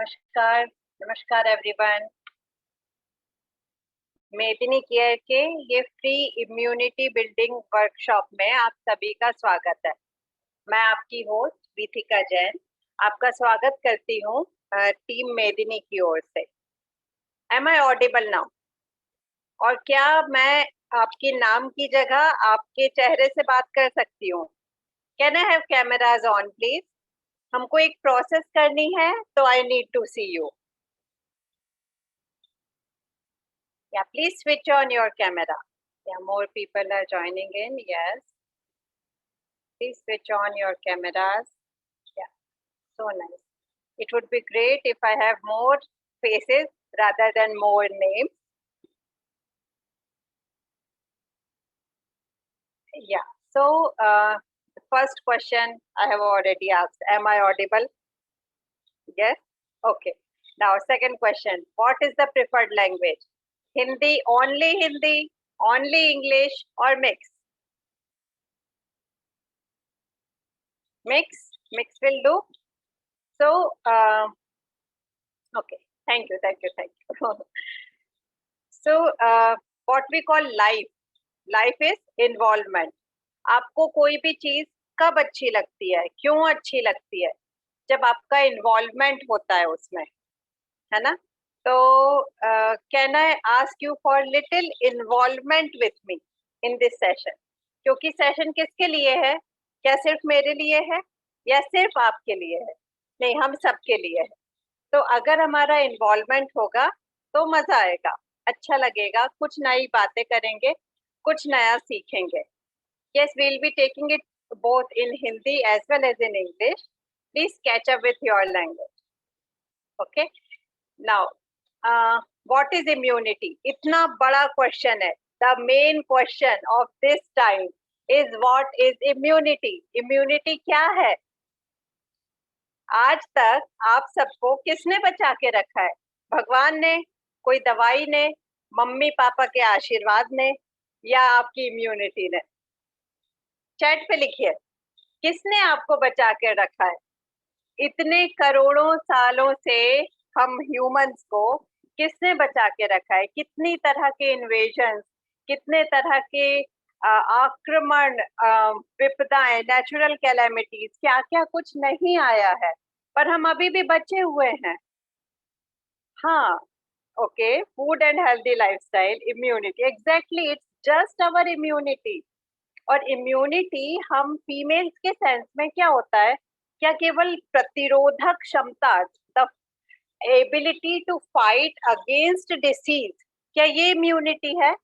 नमस्कार, नमस्कार एवरीवन। मेदिनी केयर के ये फ्री इम्यूनिटी बिल्डिंग वर्कशॉप में आप सभी का स्वागत है। मैं आपकी होस्ट विथिका जैन आपका स्वागत करती हूँ टीम मेदिनी की ओर से। Am I audible now? और क्या मैं आपके नाम की जगह आपके चेहरे से बात कर सकती हूँ? Can I have cameras on please? हमको एक प्रोसेस करनी है तो I need to see you. Yeah, please switch on your camera. Yeah, more people are joining in. Yes. Please switch on your cameras. Yeah, so nice. It would be great if I have more faces rather than more names. Yeah. So, the first question I have already asked. Am I audible? Yes. Okay. Now, second question. What is the preferred language? Hindi, only English, or mix? Mix will do. So, okay, thank you. So, what we call life is involvement. आपको कोई भी चीज कब अच्छी लगती है, क्यों अच्छी लगती है? जब आपका इन्वॉल्वमेंट होता है उसमें, है ना? तो can I ask you for little involvement with me in this session? क्योंकि सेशन किसके लिए है? क्या सिर्फ मेरे लिए है या सिर्फ आपके लिए है? नहीं, हम सबके लिए है। तो अगर हमारा इन्वॉल्वमेंट होगा तो मजा आएगा, अच्छा लगेगा, कुछ नई बातें करेंगे, कुछ नया सीखेंगे। Yes, we will be taking it both in Hindi as well as in English. Please catch up with your language. Okay, now what is immunity? इतना बड़ा क्वेश्चन है। The main question of this time is what is immunity? Immunity क्या है? आज तक आप सबको किसने बचा के रखा है? भगवान ने, कोई दवाई ने, मम्मी पापा के आशीर्वाद ने, या आपकी इम्यूनिटी ने? चैट पे लिखिए, किसने आपको बचा के रखा है? इतने करोड़ों सालों से हम ह्यूमंस को किसने बचा के रखा है? कितनी तरह के इन्वेजन, कितने तरह के आक्रमण, विपदाएं, नेचुरल कैलेमिटीज, क्या क्या कुछ नहीं आया है, पर हम अभी भी बचे हुए हैं। हाँ, okay, food and healthy lifestyle, immunity, exactly, it's just our immunity. और इम्यूनिटी हम फीमेल्स के सेंस में क्या होता है? क्या केवल प्रतिरोधक क्षमता, the ability to fight against disease, क्या ये इम्यूनिटी है?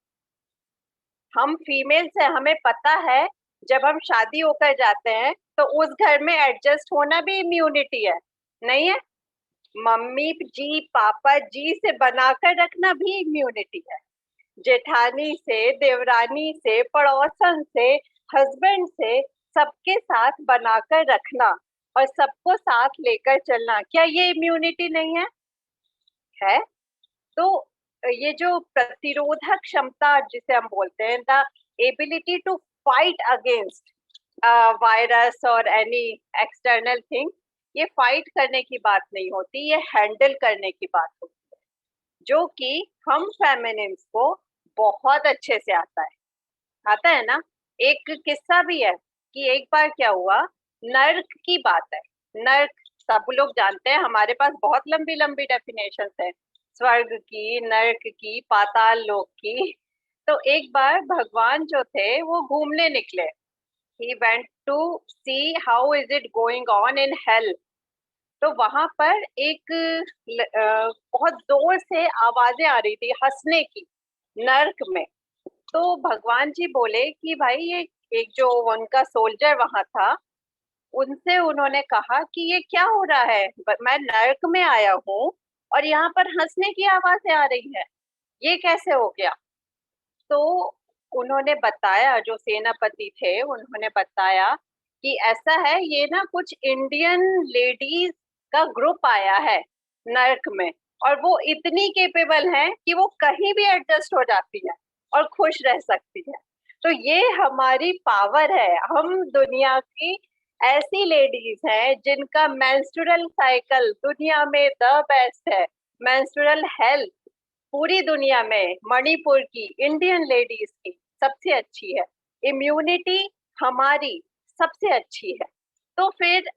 हम फीमेल्स हैं, हमें पता है जब हम शादी होकर जाते हैं तो उस घर में एडजस्ट होना भी इम्यूनिटी है, नहीं है? मम्मी जी, पापा जी से बनाकर रखना भी इम्यूनिटी है। जेठानी से, देवरानी से, पड़ोसन से, हस्बैंड से, सबके साथ बनाकर रखना और सबको साथ लेकर चलना, क्या ये इम्यूनिटी नहीं है? है। तो ये जो प्रतिरोधक क्षमता जिसे हम बोलते हैं, the ability to fight against virus और एनी एक्सटर्नल थिंग, ये फाइट करने की बात नहीं होती, ये हैंडल करने की बात होती है, जो कि हम फेमिनिन्स को बहुत अच्छे से आता है ना? एक किस्सा भी है कि एक बार क्या हुआ, नर्क की बात है। नर्क सब लोग जानते हैं, हमारे पास बहुत लंबी लंबी डेफिनेशंस है, स्वर्ग की, नर्क की, पाताल लोक की। तो एक बार भगवान जो थे वो घूमने निकले। He went to see how is it going on in hell. तो वहां पर एक बहुत जोर से आवाजें आ रही थी हंसने की, नर्क में। तो भगवान जी बोले कि भाई, ये एक जो उनका सोल्जर वहां था, उनसे उन्होंने कहा कि ये क्या हो रहा है? मैं नर्क में आया हूँ और यहाँ पर हंसने की आवाजें आ रही है, ये कैसे हो गया? तो उन्होंने बताया, जो सेनापति थे उन्होंने बताया कि ऐसा है, ये ना कुछ इंडियन लेडीज का ग्रुप आया है नर्क में, और वो इतनी केपेबल हैं कि वो कहीं भी एडजस्ट हो जाती है और खुश रह सकती है। तो ये हमारी पावर है, हम दुनिया की ऐसी लेडीज हैं जिनका मेंस्ट्रुअल साइकिल दुनिया में द बेस्ट है, मेंस्ट्रुअल हेल्थ पूरी दुनिया में मणिपुर की, इंडियन लेडीज की सबसे अच्छी है, इम्यूनिटी हमारी सबसे अच्छी है। तो फिर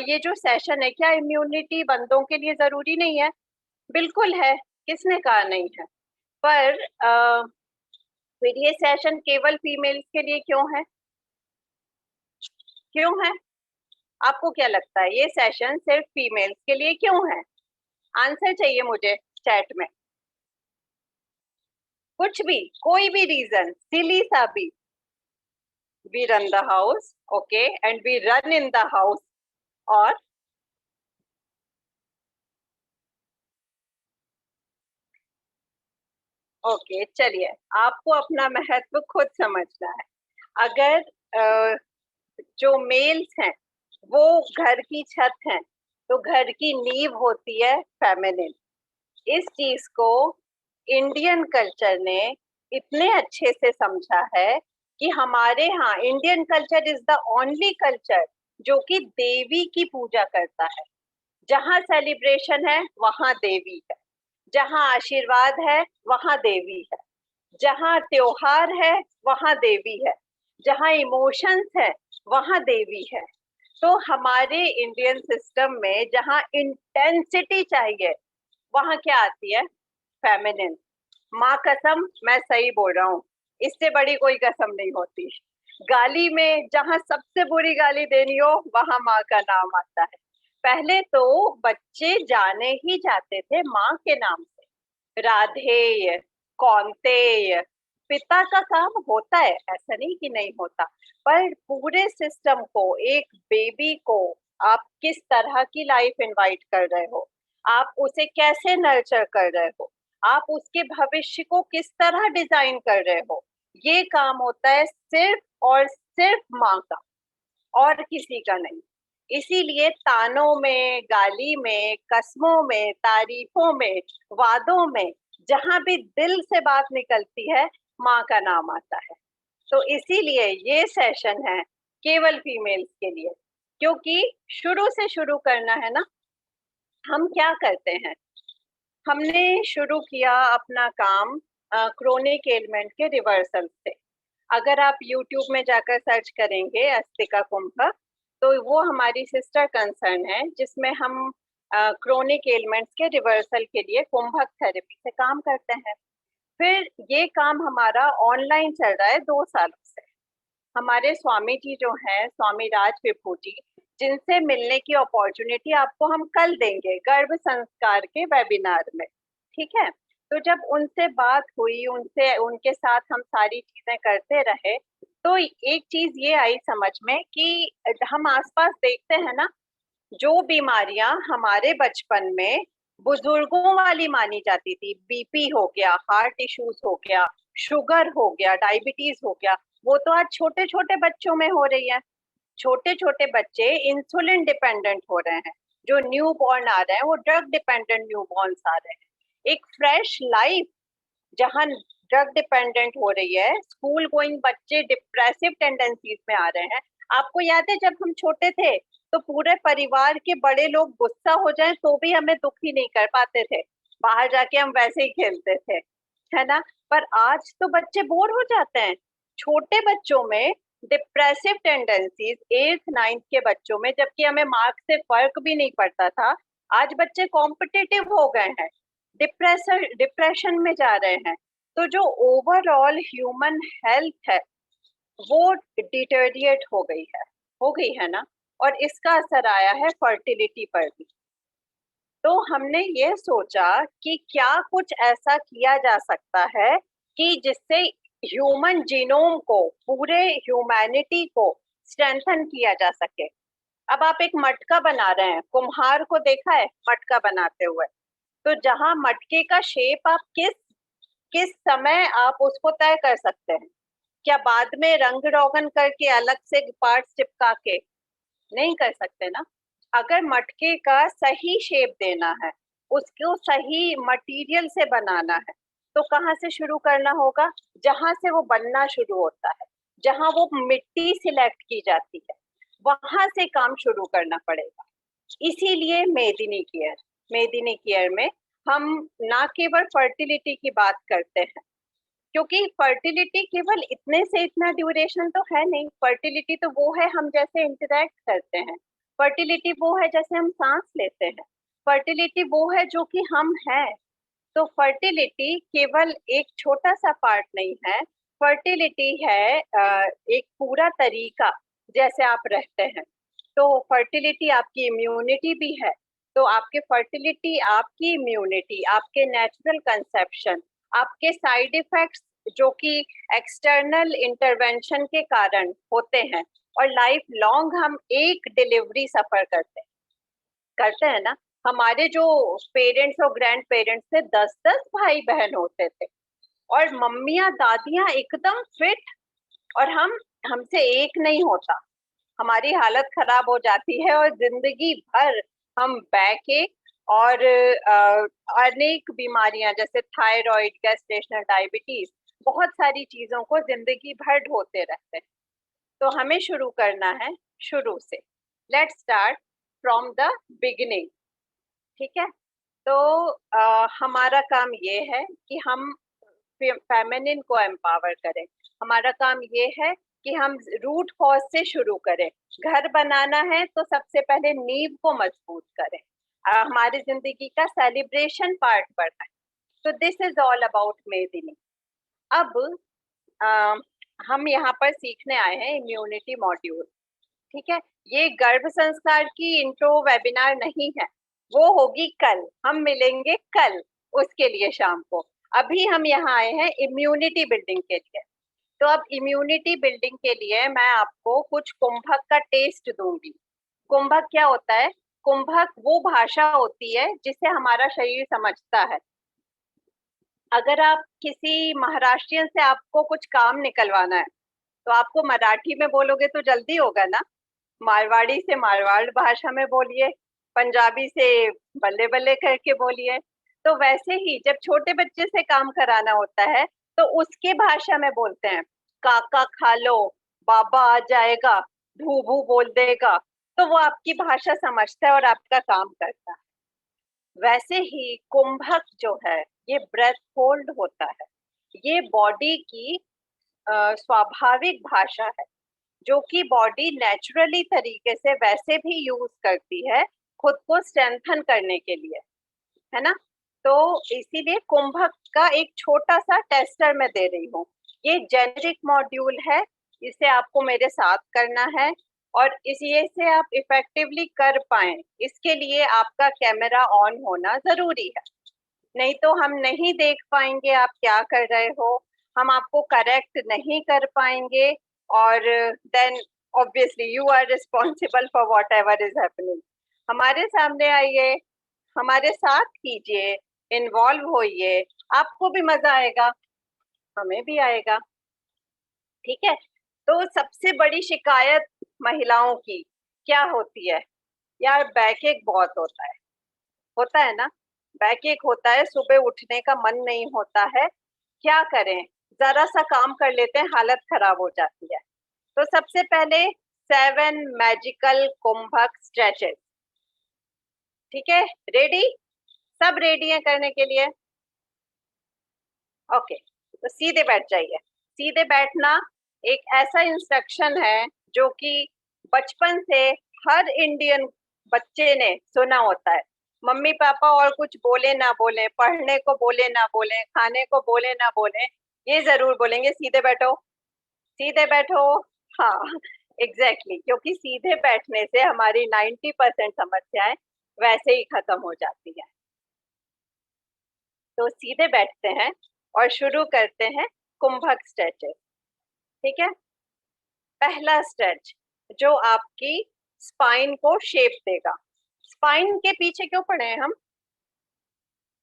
ये जो सेशन है, क्या इम्यूनिटी बंदों के लिए जरूरी नहीं है? बिल्कुल है, किसने कहा नहीं है। पर फिर ये सेशन केवल फीमेल्स के लिए क्यों है? क्यों है? आपको क्या लगता है ये सेशन सिर्फ फीमेल्स के लिए क्यों है? आंसर चाहिए मुझे चैट में। कुछ भी, कोई भी रीजन, सिली सा भी। We run the house, okay, and we run in the house. और ओके चलिए, आपको अपना महत्व खुद समझना है। अगर जो मेल्स हैं वो घर की छत हैं, तो घर की नींव होती है फेमिनिन। इस चीज को इंडियन कल्चर ने इतने अच्छे से समझा है कि हमारे यहाँ Indian culture is the only culture जो कि देवी की पूजा करता है। जहाँ सेलिब्रेशन है वहां देवी है, जहाँ आशीर्वाद है वहां देवी है, जहाँ त्योहार है वहां देवी है, जहाँ इमोशंस है वहां देवी है। तो हमारे इंडियन सिस्टम में जहाँ इंटेंसिटी चाहिए वहां क्या आती है? फेमिनिन। माँ कसम, मैं सही बोल रहा हूँ, इससे बड़ी कोई कसम नहीं होती। गाली में जहाँ सबसे बुरी गाली देनी हो वहां माँ का नाम आता है। पहले तो बच्चे जाने ही जाते थे माँ के नाम से, राधेय, कौंतेय। पिता का काम होता है, ऐसा नहीं कि नहीं होता, पर पूरे सिस्टम को, एक बेबी को आप किस तरह की लाइफ इनवाइट कर रहे हो, आप उसे कैसे नर्चर कर रहे हो, आप उसके भविष्य को किस तरह डिजाइन कर रहे हो, ये काम होता है सिर्फ और सिर्फ माँ का, और किसी का नहीं। इसीलिए तानों में, गाली में, कस्मों में, तारीफों में, वादों में, जहां भी दिल से बात निकलती है माँ का नाम आता है। तो इसीलिए ये सेशन है केवल फीमेल्स के लिए, क्योंकि शुरू से शुरू करना है ना। हम क्या करते हैं, हमने शुरू किया अपना काम क्रोनिक एलिमेंट के रिवर्सल से। अगर आप YouTube में जाकर सर्च करेंगे अस्तिका कुंभक, तो वो हमारी सिस्टर कंसर्न है जिसमें हम क्रोनिक एलिमेंट्स के रिवर्सल के लिए कुंभक थेरेपी से काम करते हैं। फिर ये काम हमारा ऑनलाइन चल रहा है 2 सालों से। हमारे स्वामी जी जो हैं, स्वामी राज विभूति, जिनसे मिलने की अपॉर्चुनिटी आपको हम कल देंगे गर्भ संस्कार के वेबिनार में, ठीक है। तो जब उनसे बात हुई, उनसे, उनके साथ हम सारी चीजें करते रहे, तो एक चीज ये आई समझ में कि हम आसपास देखते हैं ना, जो बीमारियां हमारे बचपन में बुजुर्गों वाली मानी जाती थी, बीपी हो गया, हार्ट इश्यूज हो गया, शुगर हो गया, डायबिटीज हो गया, वो तो आज छोटे छोटे बच्चों में हो रही है। छोटे छोटे बच्चे इंसुलिन डिपेंडेंट हो रहे हैं, जो न्यू बॉर्न आ रहे हैं वो ड्रग डिपेंडेंट न्यू बॉर्न आ रहे हैं। एक फ्रेश लाइफ जहाँ ड्रग डिपेंडेंट हो रही है, स्कूल गोइंग बच्चे डिप्रेसिव टेंडेंसीज में आ रहे हैं। आपको याद है जब हम छोटे थे तो पूरे परिवार के बड़े लोग गुस्सा हो जाए तो भी हमें दुखी नहीं कर पाते थे, बाहर जाके हम वैसे ही खेलते थे, है ना। पर आज तो बच्चे बोर हो जाते हैं। छोटे बच्चों में डिप्रेसिव टेंडेंसीज 8th 9th के बच्चों में, जबकि हमें मार्क्स से फर्क भी नहीं पड़ता था, आज बच्चे कॉम्पिटिटिव हो गए हैं, डिप्रेशन में जा रहे हैं। तो जो ओवरऑल ह्यूमन हेल्थ है वो डिटेरिएट हो गई है ना। और इसका असर आया है फर्टिलिटी पर भी। तो हमने ये सोचा कि क्या कुछ ऐसा किया जा सकता है कि जिससे ह्यूमन जीनोम को, पूरे ह्यूमैनिटी को स्ट्रेंथन किया जा सके। अब आप एक मटका बना रहे हैं, कुम्हार को देखा है मटका बनाते हुए, तो जहां मटके का शेप आप किस किस समय आप उसको तय कर सकते हैं? क्या बाद में रंग रोगन करके अलग से पार्ट्स चिपका के? नहीं कर सकते ना। अगर मटके का सही शेप देना है, उसको सही मटेरियल से बनाना है, तो कहाँ से शुरू करना होगा? जहां से वो बनना शुरू होता है, जहां वो मिट्टी सिलेक्ट की जाती है, वहां से काम शुरू करना पड़ेगा। इसीलिए मेदिनी केयर में हम ना केवल फर्टिलिटी की बात करते हैं, क्योंकि फर्टिलिटी केवल इतने से इतना ड्यूरेशन तो है नहीं। फर्टिलिटी तो वो है हम जैसे इंटरेक्ट करते हैं, फर्टिलिटी वो है जैसे हम सांस लेते हैं, फर्टिलिटी वो है जो कि हम हैं। तो फर्टिलिटी केवल एक छोटा सा पार्ट नहीं है, फर्टिलिटी है एक पूरा तरीका जैसे आप रहते हैं। तो फर्टिलिटी आपकी इम्यूनिटी भी है। तो आपके फर्टिलिटी, आपकी इम्यूनिटी, आपके नेचुरल कंसेप्शन, आपके साइड इफेक्ट्स जो कि एक्सटर्नल इंटरवेंशन के कारण होते हैं, और लाइफ लॉन्ग हम एक डिलीवरी सफर करते हैं ना। हमारे जो पेरेंट्स और ग्रैंड पेरेंट्स थे, 10-10 भाई बहन होते थे, और मम्मियाँ दादियाँ एकदम फिट, और हमसे एक नहीं होता, हमारी हालत खराब हो जाती है, और जिंदगी भर हम बैक एक और अनेक बीमारियां जैसे थायराइड, गैस्ट्रेशनल डायबिटीज, बहुत सारी चीजों को जिंदगी भर ढोते रहते हैं। तो हमें शुरू करना है शुरू से। Let's start from the beginning. ठीक है। तो हमारा काम ये है कि हम फेमिनिन को एम्पावर करें। हमारा काम ये है कि हम रूट कॉज से शुरू करें। घर बनाना है तो सबसे पहले नींव को मजबूत करें, हमारी जिंदगी का सेलिब्रेशन पार्ट बढ़ाएं। तो दिस इज ऑल अबाउट मेदिनी। अब अ, हम यहाँ पर सीखने आए हैं इम्यूनिटी मॉड्यूल। ठीक है। ये गर्भ संस्कार की इंट्रो वेबिनार नहीं है, वो होगी कल, हम मिलेंगे कल उसके लिए शाम को। अभी हम यहाँ आए हैं इम्यूनिटी बिल्डिंग के लिए। तो अब इम्यूनिटी बिल्डिंग के लिए मैं आपको कुछ कुंभक का टेस्ट दूंगी। कुंभक क्या होता है? कुंभक वो भाषा होती है जिसे हमारा शरीर समझता है। अगर आप किसी महाराष्ट्रियन से आपको कुछ काम निकलवाना है, तो आपको मराठी में बोलोगे तो जल्दी होगा ना, मारवाड़ी से मारवाड़ भाषा में बोलिए, पंजाबी से बल्ले बल्ले करके बोलिए। तो वैसे ही जब छोटे बच्चे से काम कराना होता है, तो उसके भाषा में बोलते हैं, काका खा लो, बाबा आ जाएगा, भू भू बोल देगा। तो वो आपकी भाषा समझता है और आपका काम करता है। वैसे ही कुंभक जो है, ये ब्रेथ होल्ड होता है। ये बॉडी की स्वाभाविक भाषा है, जो कि बॉडी नेचुरली तरीके से वैसे भी यूज करती है खुद को स्ट्रेंथन करने के लिए, है ना। तो इसीलिए कुंभक का एक छोटा सा टेस्टर मैं दे रही हूँ। ये जेनेरिक मॉड्यूल है, इसे आपको मेरे साथ करना है, और इसी से आप इफेक्टिवली कर पाए, इसके लिए आपका कैमरा ऑन होना जरूरी है। नहीं तो हम नहीं देख पाएंगे आप क्या कर रहे हो, हम आपको करेक्ट नहीं कर पाएंगे, और then obviously you are responsible for whatever is happening. हमारे सामने आइए, हमारे साथ कीजिए, इन्वॉल्व होइए, आपको भी मजा आएगा, हमें भी आएगा। ठीक है। तो सबसे बड़ी शिकायत महिलाओं की क्या होती है? यार बैक एक बहुत होता है ना। बैक एक होता है, सुबह उठने का मन नहीं होता है, क्या करें, जरा सा काम कर लेते हैं, हालत खराब हो जाती है। तो सबसे पहले 7 मैजिकल कुंभक स्ट्रेचेस। ठीक है, रेडी? सब रेडी हैं करने के लिए? ओके। तो सीधे बैठ जाइए। सीधे बैठना एक ऐसा इंस्ट्रक्शन है जो कि बचपन से हर इंडियन बच्चे ने सुना होता है। मम्मी पापा और कुछ बोले ना बोले, पढ़ने को बोले ना बोले, खाने को बोले ना बोले, ये जरूर बोलेंगे सीधे बैठो, सीधे बैठो। हाँ, एग्जैक्टली क्योंकि सीधे बैठने से हमारी 90% समस्याएं वैसे ही खत्म हो जाती है। तो सीधे बैठते हैं और शुरू करते हैं कुंभक स्ट्रेचेस। ठीक है। पहला स्ट्रेच जो आपकी स्पाइन को शेप देगा। स्पाइन के पीछे क्यों पड़े हैं हम?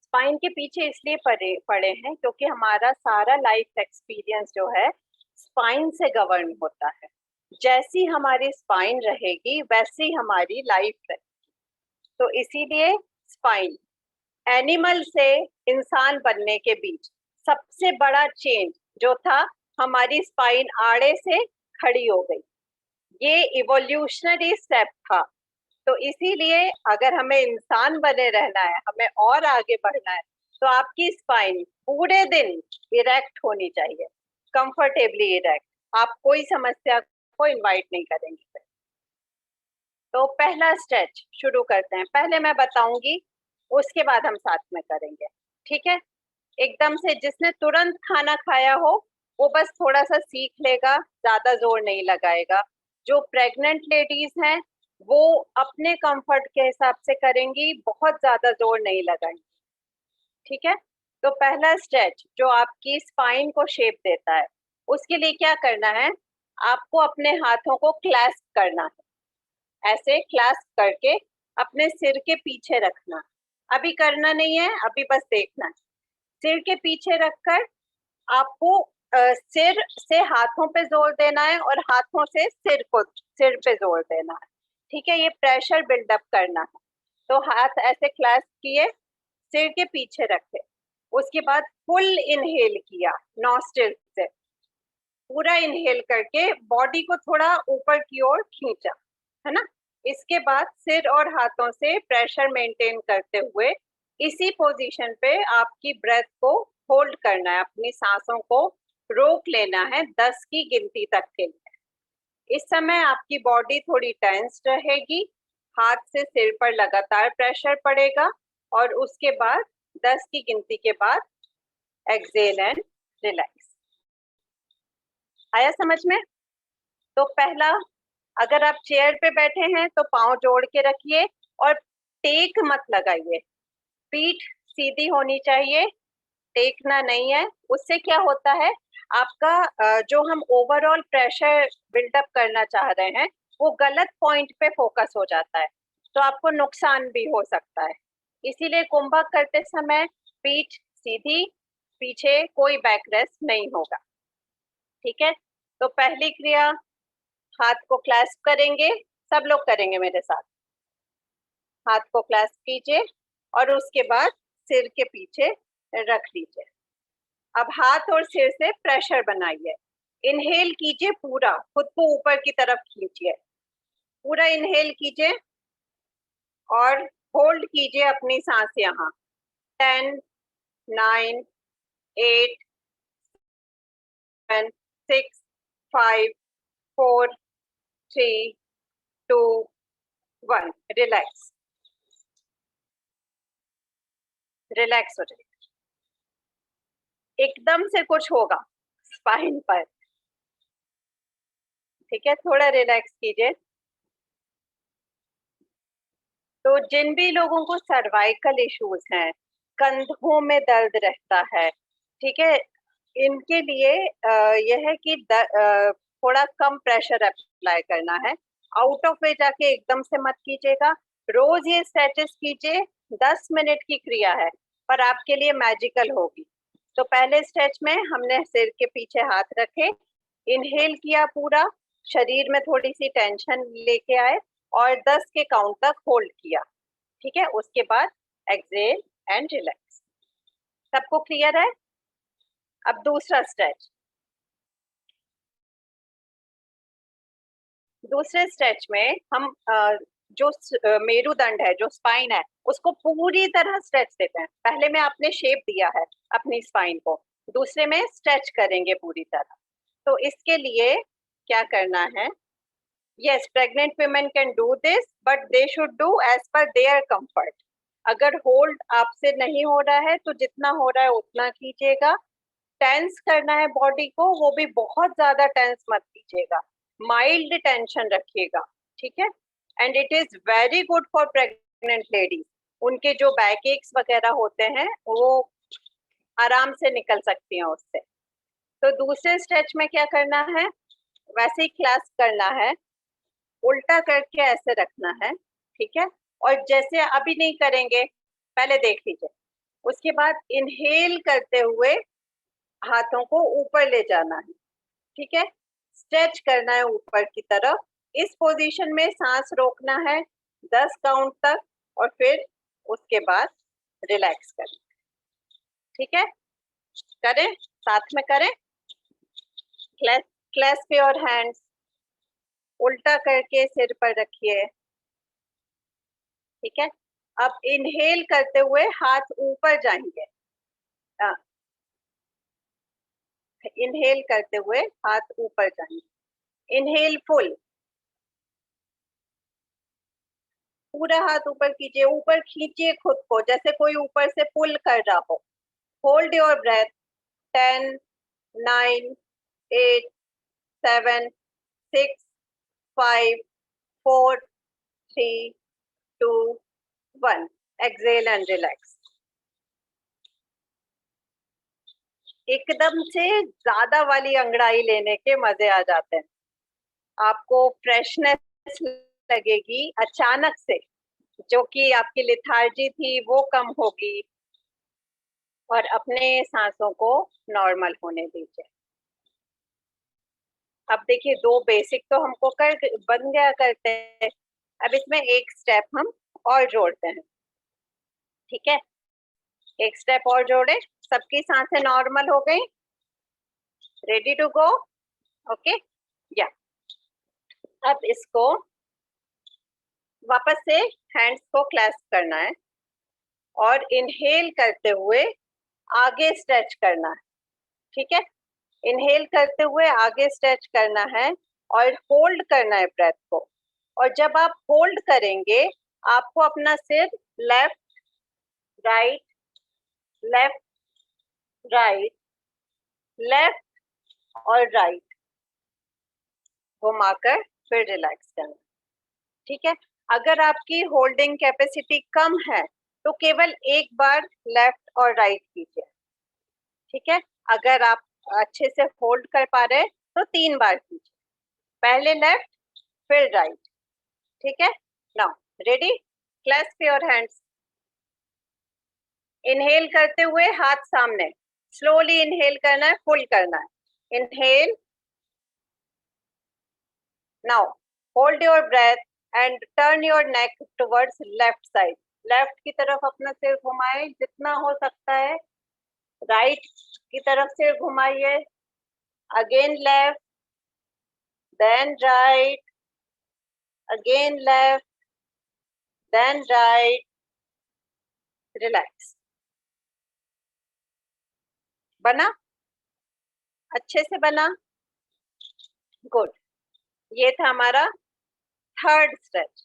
स्पाइन के पीछे इसलिए पड़े हैं क्योंकि हमारा सारा लाइफ एक्सपीरियंस जो है स्पाइन से गवर्न होता है। जैसी हमारी स्पाइन रहेगी वैसी हमारी लाइफ रहेगी। तो इसीलिए स्पाइन, एनिमल से इंसान बनने के बीच सबसे बड़ा चेंज जो था, हमारी स्पाइन आड़े से खड़ी हो गई। ये इवोल्यूशनरी स्टेप था। तो इसीलिए अगर हमें इंसान बने रहना है, हमें और आगे बढ़ना है, तो आपकी स्पाइन पूरे दिन इरेक्ट होनी चाहिए, कंफर्टेबली इरेक्ट। आप कोई समस्या को इनवाइट नहीं करेंगे। तो पहला स्ट्रेच शुरू करते हैं। पहले मैं बताऊंगी, उसके बाद हम साथ में करेंगे, ठीक है? एकदम से जिसने तुरंत खाना खाया हो वो बस थोड़ा सा सीख लेगा, ज्यादा जोर नहीं लगाएगा। जो प्रेग्नेंट लेडीज हैं वो अपने कंफर्ट के हिसाब से करेंगी, बहुत ज्यादा जोर नहीं लगाएंगी, ठीक है? तो पहला स्ट्रेच जो आपकी स्पाइन को शेप देता है, उसके लिए क्या करना है? आपको अपने हाथों को क्लैस्प करना है, ऐसे क्लैस्प करके अपने सिर के पीछे रखना। अभी करना नहीं है, अभी बस देखना है। सिर के पीछे रखकर आपको सिर से हाथों पे जोर देना है और हाथों से सिर पे जोर देना है, ठीक है? ये प्रेशर बिल्डअप करना है। तो हाथ ऐसे क्लैस्प किए, सिर के पीछे रखे, उसके बाद फुल इनहेल किया नॉस्ट्रिल से, पूरा इनहेल करके बॉडी को थोड़ा ऊपर की ओर खींचा, है ना? इसके बाद सिर और हाथों से प्रेशर मेंटेन करते हुए इसी पोजीशन पे आपकी ब्रेथ को होल्ड करना है, अपनी सांसों को रोक लेना है 10 की गिनती तक के लिए। इस समय आपकी बॉडी थोड़ी टेंस रहेगी, हाथ से सिर पर लगातार प्रेशर पड़ेगा और उसके बाद 10 की गिनती के बाद एक्सेल एंड रिलैक्स। आया समझ में? तो पहला, अगर आप चेयर पे बैठे हैं तो पांव जोड़ के रखिए और टेक मत लगाइए, पीठ सीधी होनी चाहिए, टेकना नहीं है। उससे क्या होता है, आपका जो हम ओवरऑल प्रेशर बिल्डअप करना चाह रहे हैं वो गलत पॉइंट पे फोकस हो जाता है, तो आपको नुकसान भी हो सकता है। इसीलिए कुंभक करते समय पीठ सीधी, पीछे कोई बैक रेस्ट नहीं होगा, ठीक है? तो पहली क्रिया, हाथ को क्लैस्प करेंगे, सब लोग करेंगे मेरे साथ। हाथ को क्लैस्प कीजिए और उसके बाद सिर के पीछे रख लीजिए। अब हाथ और सिर से प्रेशर बनाइए। इनहेल कीजिए, पूरा खुद को ऊपर की तरफ खींचिए, पूरा इनहेल कीजिए और होल्ड कीजिए अपनी सांस यहाँ। 10, 9, 8, 7, 6, 5, 4, 3, 2, 1। रिलैक्स, रिलैक्स हो जाइए। एकदम से कुछ होगा स्पाइन पर, ठीक है? थोड़ा रिलैक्स कीजिए। तो जिन भी लोगों को सर्वाइकल इश्यूज हैं, कंधों में दर्द रहता है, ठीक है, इनके लिए यह है कि थोड़ा कम प्रेशर अप्लाई करना है। आउट ऑफ वे जाके एकदम से मत कीजिएगा। रोज ये स्ट्रेचेस कीजिए, 10 मिनट की क्रिया है पर आपके लिए मैजिकल होगी। तो पहले स्ट्रेच में हमने सिर के पीछे हाथ रखे, इनहेल किया, पूरा शरीर में थोड़ी सी टेंशन लेके आए और 10 के काउंट तक होल्ड किया, ठीक है? उसके बाद एक्सेल एंड रिलैक्स। सबको क्लियर है? अब दूसरा स्ट्रेच। दूसरे स्ट्रेच में हम जो मेरुदंड है, जो स्पाइन है, उसको पूरी तरह स्ट्रेच देते हैं। पहले में आपने शेप दिया है अपनी स्पाइन को, दूसरे में स्ट्रेच करेंगे पूरी तरह। तो इसके लिए क्या करना है? Yes, pregnant women can do this, but they should do as per their comfort. अगर होल्ड आपसे नहीं हो रहा है तो जितना हो रहा है उतना कीजिएगा। टेंस करना है बॉडी को, वो भी बहुत ज्यादा टेंस मत कीजिएगा, माइल्ड टेंशन रखिएगा, ठीक है? And it is very good for pregnant ladies. उनके जो बैक एक्स वगैरह होते हैं वो आराम से निकल सकती हैं उससे। तो दूसरे स्ट्रेच में क्या करना है? वैसे ही क्लास करना है, उल्टा करके ऐसे रखना है, ठीक है? और जैसे अभी नहीं करेंगे, पहले देख लीजिए। उसके बाद इनहेल करते हुए हाथों को ऊपर ले जाना है, ठीक है? स्ट्रेच करना है ऊपर की तरफ। इस पोजीशन में सांस रोकना है 10 काउंट तक और फिर उसके बाद रिलैक्स करना, ठीक है? करें, साथ में करें। क्लैस्प योर हैंड्स, उल्टा करके सिर पर रखिए, ठीक है। अब इनहेल करते हुए हाथ ऊपर जाएंगे, इनहेल करते हुए हाथ ऊपर जाएंगे, इनहेल फुल, पूरा हाथ ऊपर कीजिए, ऊपर खींचिए खुद को जैसे कोई ऊपर से पुल कर रहा हो। Hold your breath, 10, 9, 8, 7, 6, 5, 4, 3, 2, 1। Exhale and relax. एकदम से ज्यादा वाली अंगड़ाई लेने के मजे आ जाते हैं, आपको फ्रेशनेस लगेगी अचानक से, जो कि आपकी लिथार्जी थी वो कम होगी, और अपने सांसों को नॉर्मल होने दीजिए। अब देखिए, दो बेसिक तो हमको कर बन गया करते हैं, अब इसमें एक स्टेप हम और जोड़ते हैं, ठीक है। एक स्टेप और जोड़े, सबकी सांसें नॉर्मल हो गई, रेडी टू गो, ओके या। अब इसको वापस से हैंड्स को क्लैस्प करना है और इनहेल करते हुए आगे स्ट्रेच करना है, ठीक है। इनहेल करते हुए आगे स्ट्रेच करना है और होल्ड करना है ब्रेथ को। और जब आप होल्ड करेंगे, आपको अपना सिर left right left right left और राइट घुमाकर फिर रिलैक्स करना, ठीक है। अगर आपकी होल्डिंग कैपेसिटी कम है तो केवल एक बार लेफ्ट और राइट कीजिए, ठीक है। अगर आप अच्छे से होल्ड कर पा रहे हैं तो 3 बार कीजिए, पहले लेफ्ट फिर राइट, ठीक है। Now ready, clasp your hands. Inhale करते हुए हाथ सामने, स्लोली इनहेल करना है, फुल करना है। Inhale, now hold your breath and turn your neck towards left side, left की तरफ अपना सिर घुमाए जितना हो सकता है, राइट की तरफ सिर घुमाइए, again left, then right, again left, then right, relax. बना, अच्छे से बना, गुड। ये था हमारा थर्ड स्ट्रेच,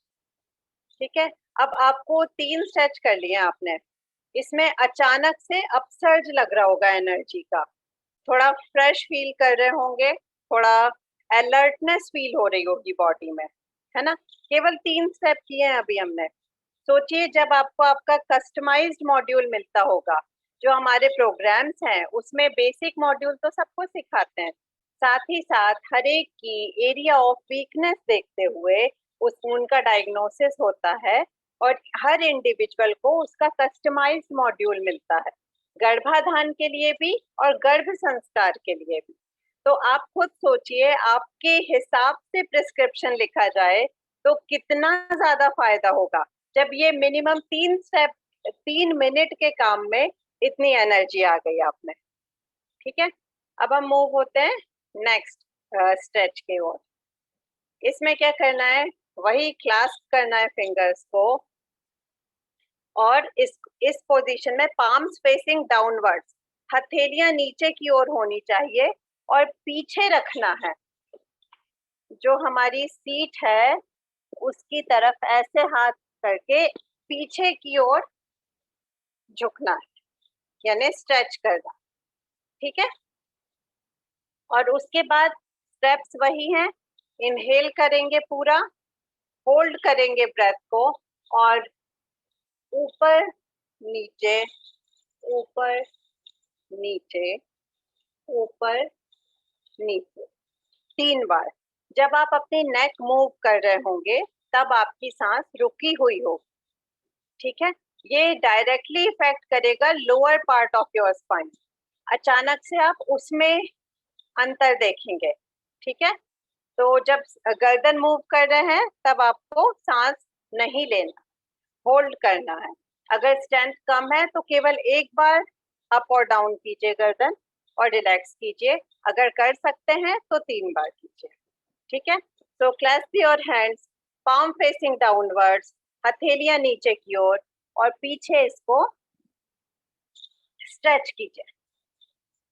ठीक है। अब आपको 3 स्ट्रेच कर लिए आपने, इसमें अचानक से अपसर्ज लग रहा होगा एनर्जी का, थोड़ा फ्रेश फील कर रहे होंगे, थोड़ा अलर्टनेस फील हो रही होगी बॉडी में, है ना। केवल 3 स्टेप किए हैं अभी हमने। सोचिए जब आपको आपका कस्टमाइज्ड मॉड्यूल मिलता होगा, जो हमारे प्रोग्राम्स हैं उसमें बेसिक मॉड्यूल तो सबको सिखाते हैं, साथ ही साथ हर एक की एरिया ऑफ वीकनेस देखते हुए उस उनका डायग्नोसिस होता है, और हर इंडिविजुअल को उसका कस्टमाइज्ड मॉड्यूल मिलता है, गर्भाधान के लिए भी और गर्भ संस्कार के लिए भी। तो आप खुद सोचिए, आपके हिसाब से प्रिस्क्रिप्शन लिखा जाए तो कितना ज्यादा फायदा होगा, जब ये मिनिमम 3 स्टेप 3 मिनट के काम में इतनी एनर्जी आ गई आप में, ठीक है। अब हम मूव होते हैं नेक्स्ट स्ट्रेच की ओर। इसमें क्या करना है, वही क्लास्प करना है फिंगर्स को, और इस पोजीशन में पाम्स फेसिंग डाउनवर्ड्स, हथेलियां नीचे की ओर होनी चाहिए, और पीछे रखना है, जो हमारी सीट है उसकी तरफ ऐसे हाथ करके पीछे की ओर झुकना है, यानी स्ट्रेच करना, ठीक है। और उसके बाद स्टेप्स वही हैं, इनहेल करेंगे पूरा, होल्ड करेंगे ब्रेथ को, और ऊपर नीचे ऊपर नीचे ऊपर नीचे 3 बार। जब आप अपनी नेक मूव कर रहे होंगे तब आपकी सांस रुकी हुई हो, ठीक है। ये डायरेक्टली इफेक्ट करेगा lower part of your spine, अचानक से आप उसमें अंतर देखेंगे, ठीक है। तो जब गर्दन मूव कर रहे हैं तब आपको सांस नहीं लेना, होल्ड करना है। अगर स्ट्रेंथ कम है तो केवल एक बार अप और डाउन कीजिए गर्दन और रिलैक्स कीजिए, अगर कर सकते हैं तो 3 बार कीजिए, ठीक है। So clasp your hands, palm facing downwards, हथेलियां नीचे की ओर और पीछे इसको स्ट्रेच कीजिए,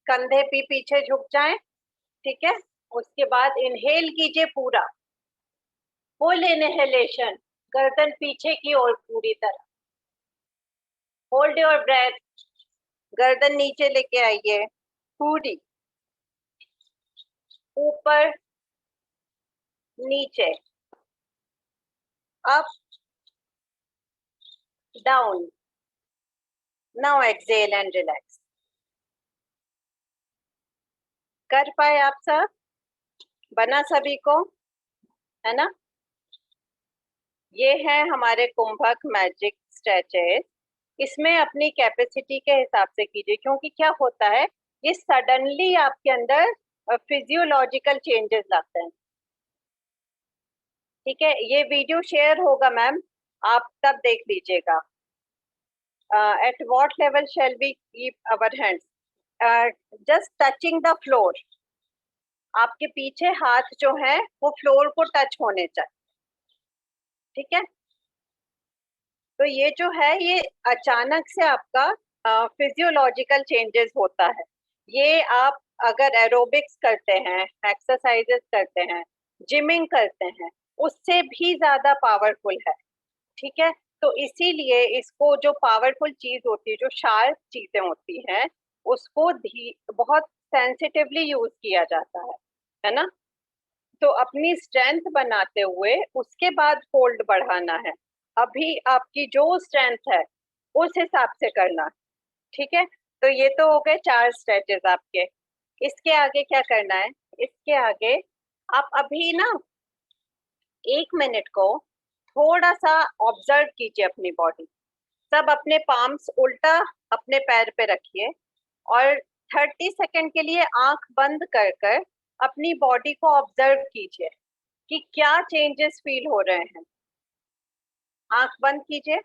कंधे भी पीछे झुक जाएं, ठीक है। उसके बाद इनहेल कीजिए पूरा, फुल इनहेलेशन, गर्दन पीछे की ओर पूरी तरह। होल्ड योर ब्रेथ, गर्दन नीचे लेके आइए पूरी, ऊपर नीचे, up down. Now exhale and relax. कर पाए आप सब? बना सभी को, है ना? ये है हमारे कुंभक मैजिक स्ट्रेचेस। इसमें अपनी कैपेसिटी के हिसाब से कीजिए, क्योंकि क्या होता है, ये सडनली आपके अंदर फिजियोलॉजिकल चेंजेस लाते हैं, ठीक है। ये वीडियो शेयर होगा मैम, आप तब देख लीजिएगा। At what level shall we keep our hands? Just touching the floor. आपके पीछे हाथ जो है वो फ्लोर को टच होने चाहिए, ठीक है। तो ये जो है, ये अचानक से आपका फिजियोलॉजिकल चेंजेस होता है। ये आप अगर एरोबिक्स करते हैं, एक्सरसाइजेस करते हैं, जिमिंग करते हैं, उससे भी ज्यादा पावरफुल है, ठीक है। तो इसीलिए इसको, जो पावरफुल चीज होती है, जो शार्प चीजें होती हैं, उसको बहुत सेंसिटिवली यूज किया जाता है ना। तो अपनी स्ट्रेंथ बनाते हुए उसके बाद फोल्ड बढ़ाना है। अभी आपकी जो स्ट्रेंथ है उस हिसाब से करना, ठीक है। तो ये तो हो गए 4 स्ट्रेचेस आपके। इसके आगे क्या करना है? इसके आगे आप अभी ना 1 मिनट को थोड़ा सा ऑब्जर्व कीजिए अपनी बॉडी। सब अपने पाम्स उल्टा अपने पैर पे रखिए और 30 सेकंड के लिए आंख बंद कर कर अपनी बॉडी को ऑब्जर्व कीजिए कि क्या चेंजेस फील हो रहे हैं। आंख बंद कीजिए,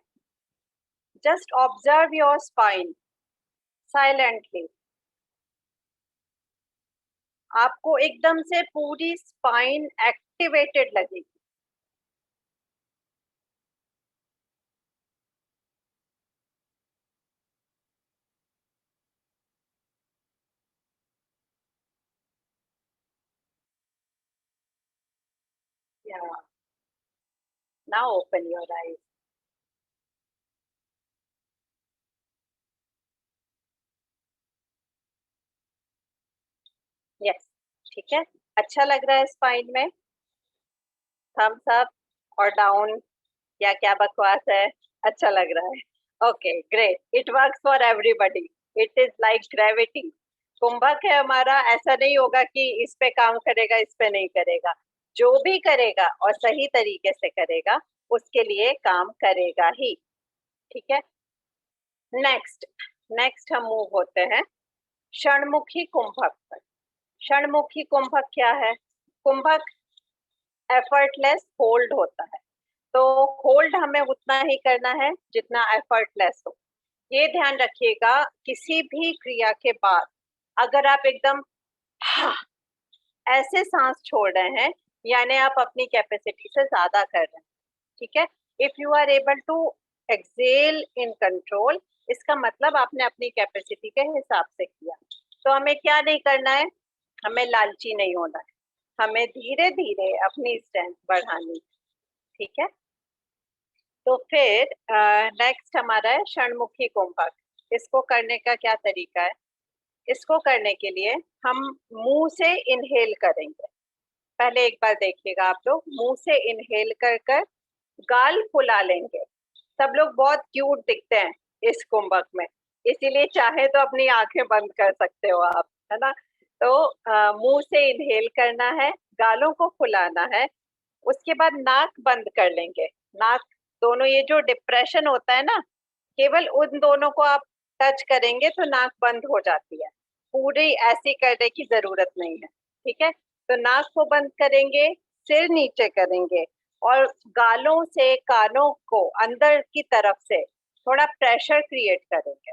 just observe your spine silently. आपको एकदम से पूरी स्पाइन एक्टिवेटेड लगेगी। Now open your eyes. Yes, ठीक है। अच्छा लग रहा है स्पाइन में? थम्स अप और डाउन, या क्या बकवास है? अच्छा लग रहा है, okay great. It works for everybody, it is like gravity. कुंभक है हमारा, ऐसा नहीं होगा कि इस पे काम करेगा इस पे नहीं करेगा। जो भी करेगा और सही तरीके से करेगा उसके लिए काम करेगा ही, ठीक है। नेक्स्ट नेक्स्ट हम मूव होते हैं षणमुखी कुंभक पर। षणमुखी कुंभक क्या है? कुंभक एफर्टलेस होल्ड होता है। तो होल्ड हमें उतना ही करना है जितना एफर्टलेस हो। ये ध्यान रखिएगा, किसी भी क्रिया के बाद अगर आप एकदम ऐसे सांस छोड़ रहे हैं, यानी आप अपनी कैपेसिटी से ज्यादा कर रहे हैं, ठीक है। If you are able to exhale in control, इसका मतलब आपने अपनी कैपेसिटी के हिसाब से किया। तो हमें क्या नहीं करना है? हमें लालची नहीं होना है, हमें धीरे धीरे अपनी स्ट्रेंथ बढ़ानी, ठीक है। तो फिर नेक्स्ट हमारा है षणमुखी कुंभक। इसको करने का क्या तरीका है? इसको करने के लिए हम मुंह से इनहेल करेंगे। पहले एक बार देखिएगा आप लोग, मुंह से इनहेल कर कर गाल फुला लेंगे। सब लोग बहुत क्यूट दिखते हैं इस कुंभक में, इसीलिए चाहे तो अपनी आंखें बंद कर सकते हो आप, है ना। तो मुंह से इनहेल करना है, गालों को फुलाना है। उसके बाद नाक बंद कर लेंगे। नाक दोनों, ये जो डिप्रेशन होता है ना, केवल उन दोनों को आप टच करेंगे तो नाक बंद हो जाती है, पूरी ऐसी करने की जरूरत नहीं है, ठीक है। तो नाक को बंद करेंगे, सिर नीचे करेंगे और गालों से कानों को अंदर की तरफ से थोड़ा प्रेशर क्रिएट करेंगे।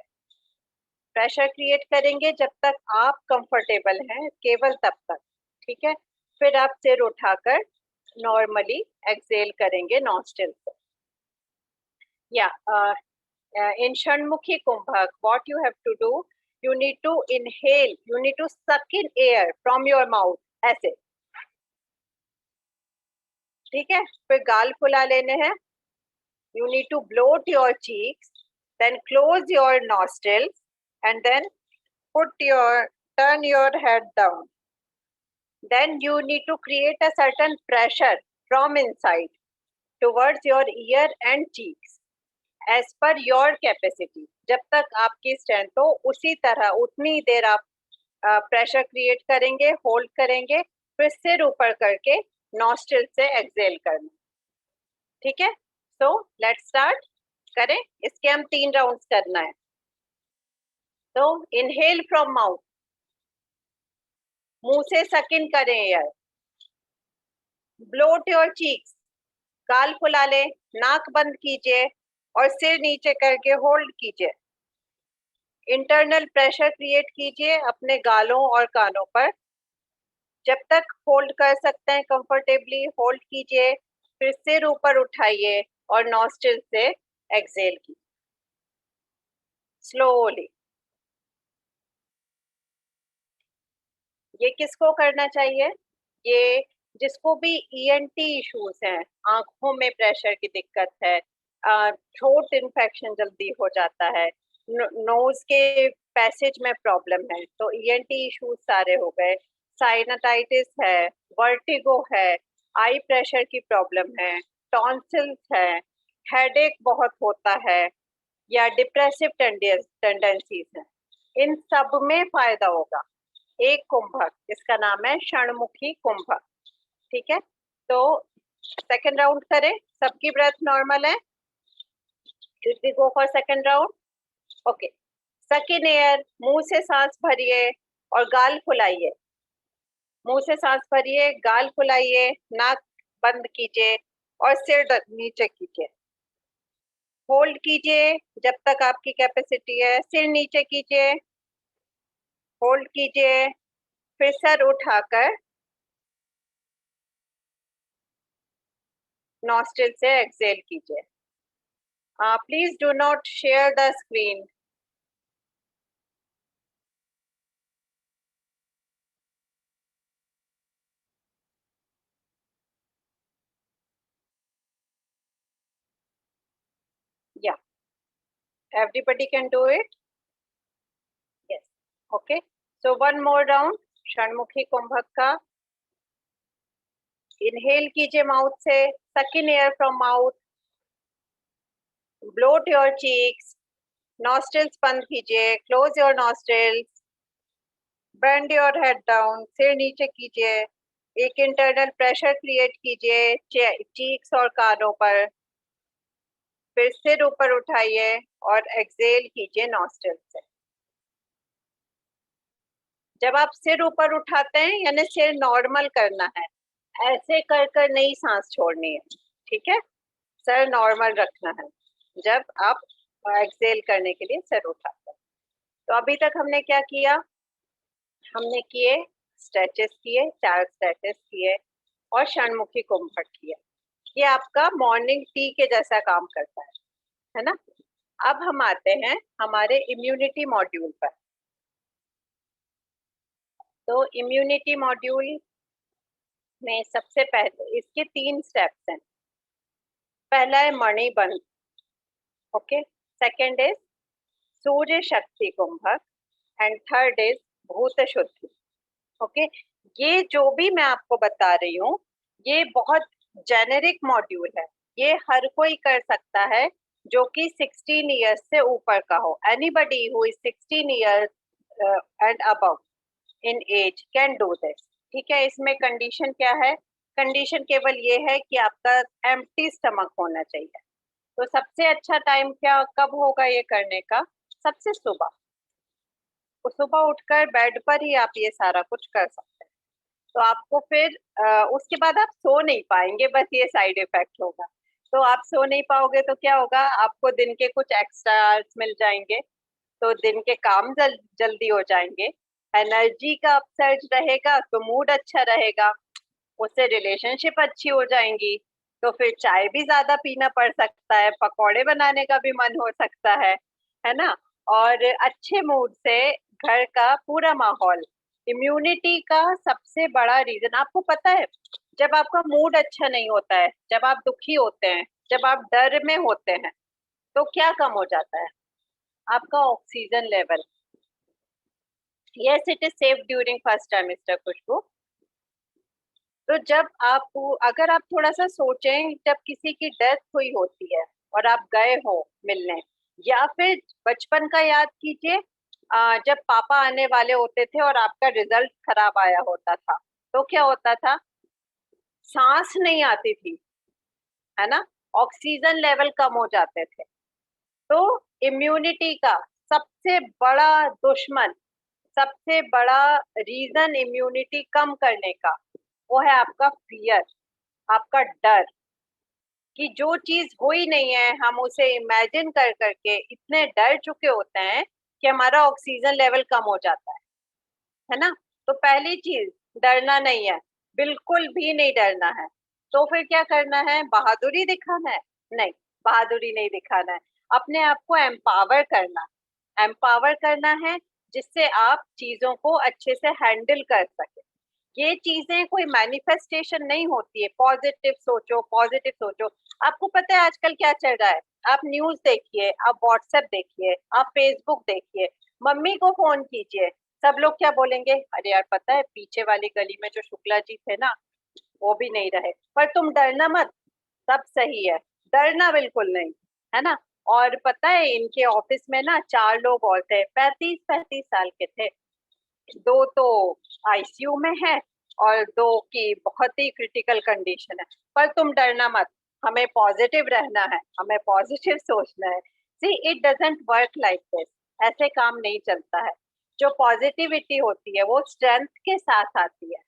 प्रेशर क्रिएट करेंगे जब तक आप कंफर्टेबल हैं, केवल तब तक, ठीक है। फिर आप सिर उठाकर नॉर्मली एक्सेल करेंगे नॉस्ट्रल से। या in Shanmukhi Kumbhak, what you have to do, you need to inhale, you need to suck in air from your mouth, ऐसे, ठीक है। फिर गाल फुला लेने हैं, you need to bloat your cheeks, then close your nostrils, and then turn your head down. Then you need to create a certain pressure from inside towards your ear and cheeks. As per your capacity, जब तक आपकी strength हो उसी तरह उतनी देर आप pressure create करेंगे, hold करेंगे, फिर सिर ऊपर करके नॉस्ट्रिल से एक्सेल करना, ठीक है। सो लेट्स स्टार्ट करें, इसके हम 3 राउंड्स करना है। तो इनहेल फ्रॉम माउथ, मुंह से सक इन करें एयर, ब्लोट योर चीक्स, गाल फुला ले, नाक बंद कीजिए और सिर नीचे करके होल्ड कीजिए। इंटरनल प्रेशर क्रिएट कीजिए अपने गालों और कानों पर, जब तक होल्ड कर सकते हैं कंफर्टेबली होल्ड कीजिए, फिर सिर ऊपर उठाइए और नॉस्ट्रिल से एक्सेल कीजिए स्लोली। ये किसको करना चाहिए? ये जिसको भी ईएनटी इश्यूज हैं, आंखों में प्रेशर की दिक्कत है, थ्रोट इन्फेक्शन जल्दी हो जाता है, नोज के पैसेज में प्रॉब्लम है, तो ईएनटी इश्यूज सारे हो गए, साइनटाइटिस है, वर्टिगो है, आई प्रेशर की प्रॉब्लम है, टॉन्सिल्स है, हेडेक बहुत होता है, या डिप्रेसिव टेंडेंसीज है, इन सब में फायदा होगा एक कुंभक, इसका नाम है षणमुखी कुंभक, ठीक है। तो सेकंड राउंड करें, सबकी ब्रेथ नॉर्मल है, Should we go for second round? Okay. Suck in air, मुंह से सांस भरिए और गाल फुलाइए, मुंह से सांस भरिए, गाल फुलाइए, नाक बंद कीजिए और सिर नीचे कीजिए, होल्ड कीजिए जब तक आपकी कैपेसिटी है, सिर नीचे कीजिए, होल्ड कीजिए, फिर सर उठाकर नॉस्ट्रिल से एक्सेल कीजिए। Please do not share the screen. Yeah, everybody can do it. Yes. Okay. So one more round, षणमुखी कुंभक का। इनहेल कीजिए माउथ से, suck in air from mouth, bloat your cheeks, nostrils बंद कीजिए, close your nostrils, bend your head down, सिर नीचे कीजिए, एक internal pressure create कीजिए चीक्स और कानों पर, फिर सिर ऊपर उठाइए और एक्सेल कीजिए नॉस्ट्रिल से। जब आप सिर ऊपर उठाते हैं यानी सिर नॉर्मल करना है, ऐसे कर कर नहीं सांस छोड़नी है, ठीक है, सर नॉर्मल रखना है जब आप एक्सेल करने के लिए सर उठाते हैं। तो अभी तक हमने क्या किया, हमने किए स्ट्रेचेस किए, 4 स्ट्रेचेस किए और षणमुखी कुंभक किया। ये आपका मॉर्निंग टी के जैसा काम करता है ना। अब हम आते हैं हमारे इम्यूनिटी मॉड्यूल पर। तो इम्यूनिटी मॉड्यूल में सबसे पहले इसके 3 स्टेप्स हैं। पहला है मणिबंध, ओके, सेकंड इज सूर्य शक्ति कुंभक एंड थर्ड इज भूत शुद्धि, ओके। ये जो भी मैं आपको बता रही हूँ ये बहुत जेनेरिक मॉड्यूल है, ये हर कोई कर सकता है जो कि 16 इयर्स से ऊपर का हो। Anybody who is 16 years and above in age can do this, ठीक है। इसमें कंडीशन क्या है, कंडीशन केवल ये है कि आपका एम्प्टी स्टमक होना चाहिए। तो सबसे अच्छा टाइम क्या कब होगा ये करने का, सबसे सुबह, तो सुबह उठकर बेड पर ही आप ये सारा कुछ कर सकते हैं। तो आपको फिर उसके बाद आप सो नहीं पाएंगे, बस ये साइड इफेक्ट होगा। तो आप सो नहीं पाओगे तो क्या होगा, आपको दिन के कुछ एक्स्ट्रा आवर्स मिल जाएंगे, तो दिन के काम जल्दी हो जाएंगे, एनर्जी का अपसर्ज रहेगा तो मूड अच्छा रहेगा, उससे रिलेशनशिप अच्छी हो जाएंगी, तो फिर चाय भी ज्यादा पीना पड़ सकता है, पकौड़े बनाने का भी मन हो सकता है ना। और अच्छे मूड से घर का पूरा माहौल, इम्यूनिटी का सबसे बड़ा रीजन आपको पता है, जब आपका मूड अच्छा नहीं होता है, जब आप दुखी होते हैं, जब आप डर में होते हैं, तो क्या कम हो जाता है? आपका oxygen level. Yes, it is safe during first trimester Khushboo. तो जब आप, अगर आप थोड़ा सा सोचें, जब किसी की डेथ हुई होती है और आप गए हो मिलने, या फिर बचपन का याद कीजिए, जब पापा आने वाले होते थे और आपका रिजल्ट खराब आया होता था, तो क्या होता था? सांस नहीं आती थी, है ना, ऑक्सीजन लेवल कम हो जाते थे। तो इम्यूनिटी का सबसे बड़ा दुश्मन, सबसे बड़ा रीजन इम्यूनिटी कम करने का, वो है आपका फियर, आपका डर, कि जो चीज हुई नहीं है हम उसे इमेजिन कर करके इतने डर चुके होते हैं कि हमारा ऑक्सीजन लेवल कम हो जाता है ना। तो पहली चीज, डरना नहीं है, बिल्कुल भी नहीं डरना है। तो फिर क्या करना है? बहादुरी दिखाना है? नहीं, बहादुरी नहीं दिखाना है, अपने आप को एम्पावर करना, एम्पावर करना है, जिससे आप चीजों को अच्छे से हैंडल कर सके। ये चीजें कोई मैनिफेस्टेशन नहीं होती है, पॉजिटिव सोचो, पॉजिटिव सोचो। आपको पता है आजकल क्या चल रहा है? आप न्यूज देखिए, आप व्हाट्सएप देखिए, आप फेसबुक देखिए, मम्मी को फोन कीजिए, सब लोग क्या बोलेंगे? अरे यार, पता है पीछे वाली गली में जो शुक्ला जी थे ना, वो भी नहीं रहे, पर तुम डरना मत, सब सही है। डरना बिल्कुल नहीं, है ना। और पता है इनके ऑफिस में ना 4 लोग और थे, 35-35 साल के थे। दो तो आईसीयू में है और दो की बहुत ही क्रिटिकल कंडीशन है। पर तुम डरना मत, हमें पॉजिटिव रहना है, हमें पॉजिटिव सोचना है। See, it doesn't work like this, ऐसे काम नहीं चलता है। जो पॉजिटिविटी होती है वो स्ट्रेंथ के साथ आती है,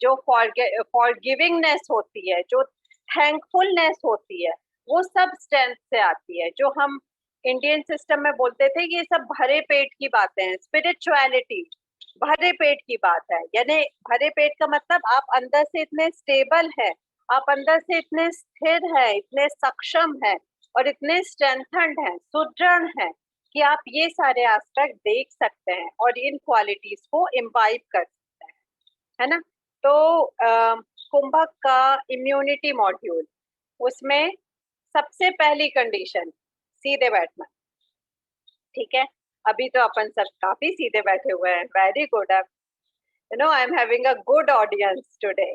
जो फॉरगिविंगनेस होती है, जो थैंकफुलनेस होती है, वो सब स्ट्रेंथ से आती है। जो हम इंडियन सिस्टम में बोलते थे कि ये सब भरे पेट की बातें हैं, स्पिरिचुअलिटी भरे पेट की बात है। यानी भरे पेट का मतलब आप अंदर से इतने स्टेबल है, आप अंदर से इतने स्थिर है, इतने सक्षम है और इतने स्ट्रेंथन्ड है, सुदृढ़ है, कि आप ये सारे एस्पेक्ट देख सकते हैं और इन क्वालिटीज को इम्बाइब कर सकते हैं, है ना। तो कुंभक का इम्यूनिटी मॉड्यूल, उसमें सबसे पहली कंडीशन सीधे बैठना। ठीक है, अभी तो अपन सब काफी सीधे बैठे हुए हैं, very good. I am having a good audience today.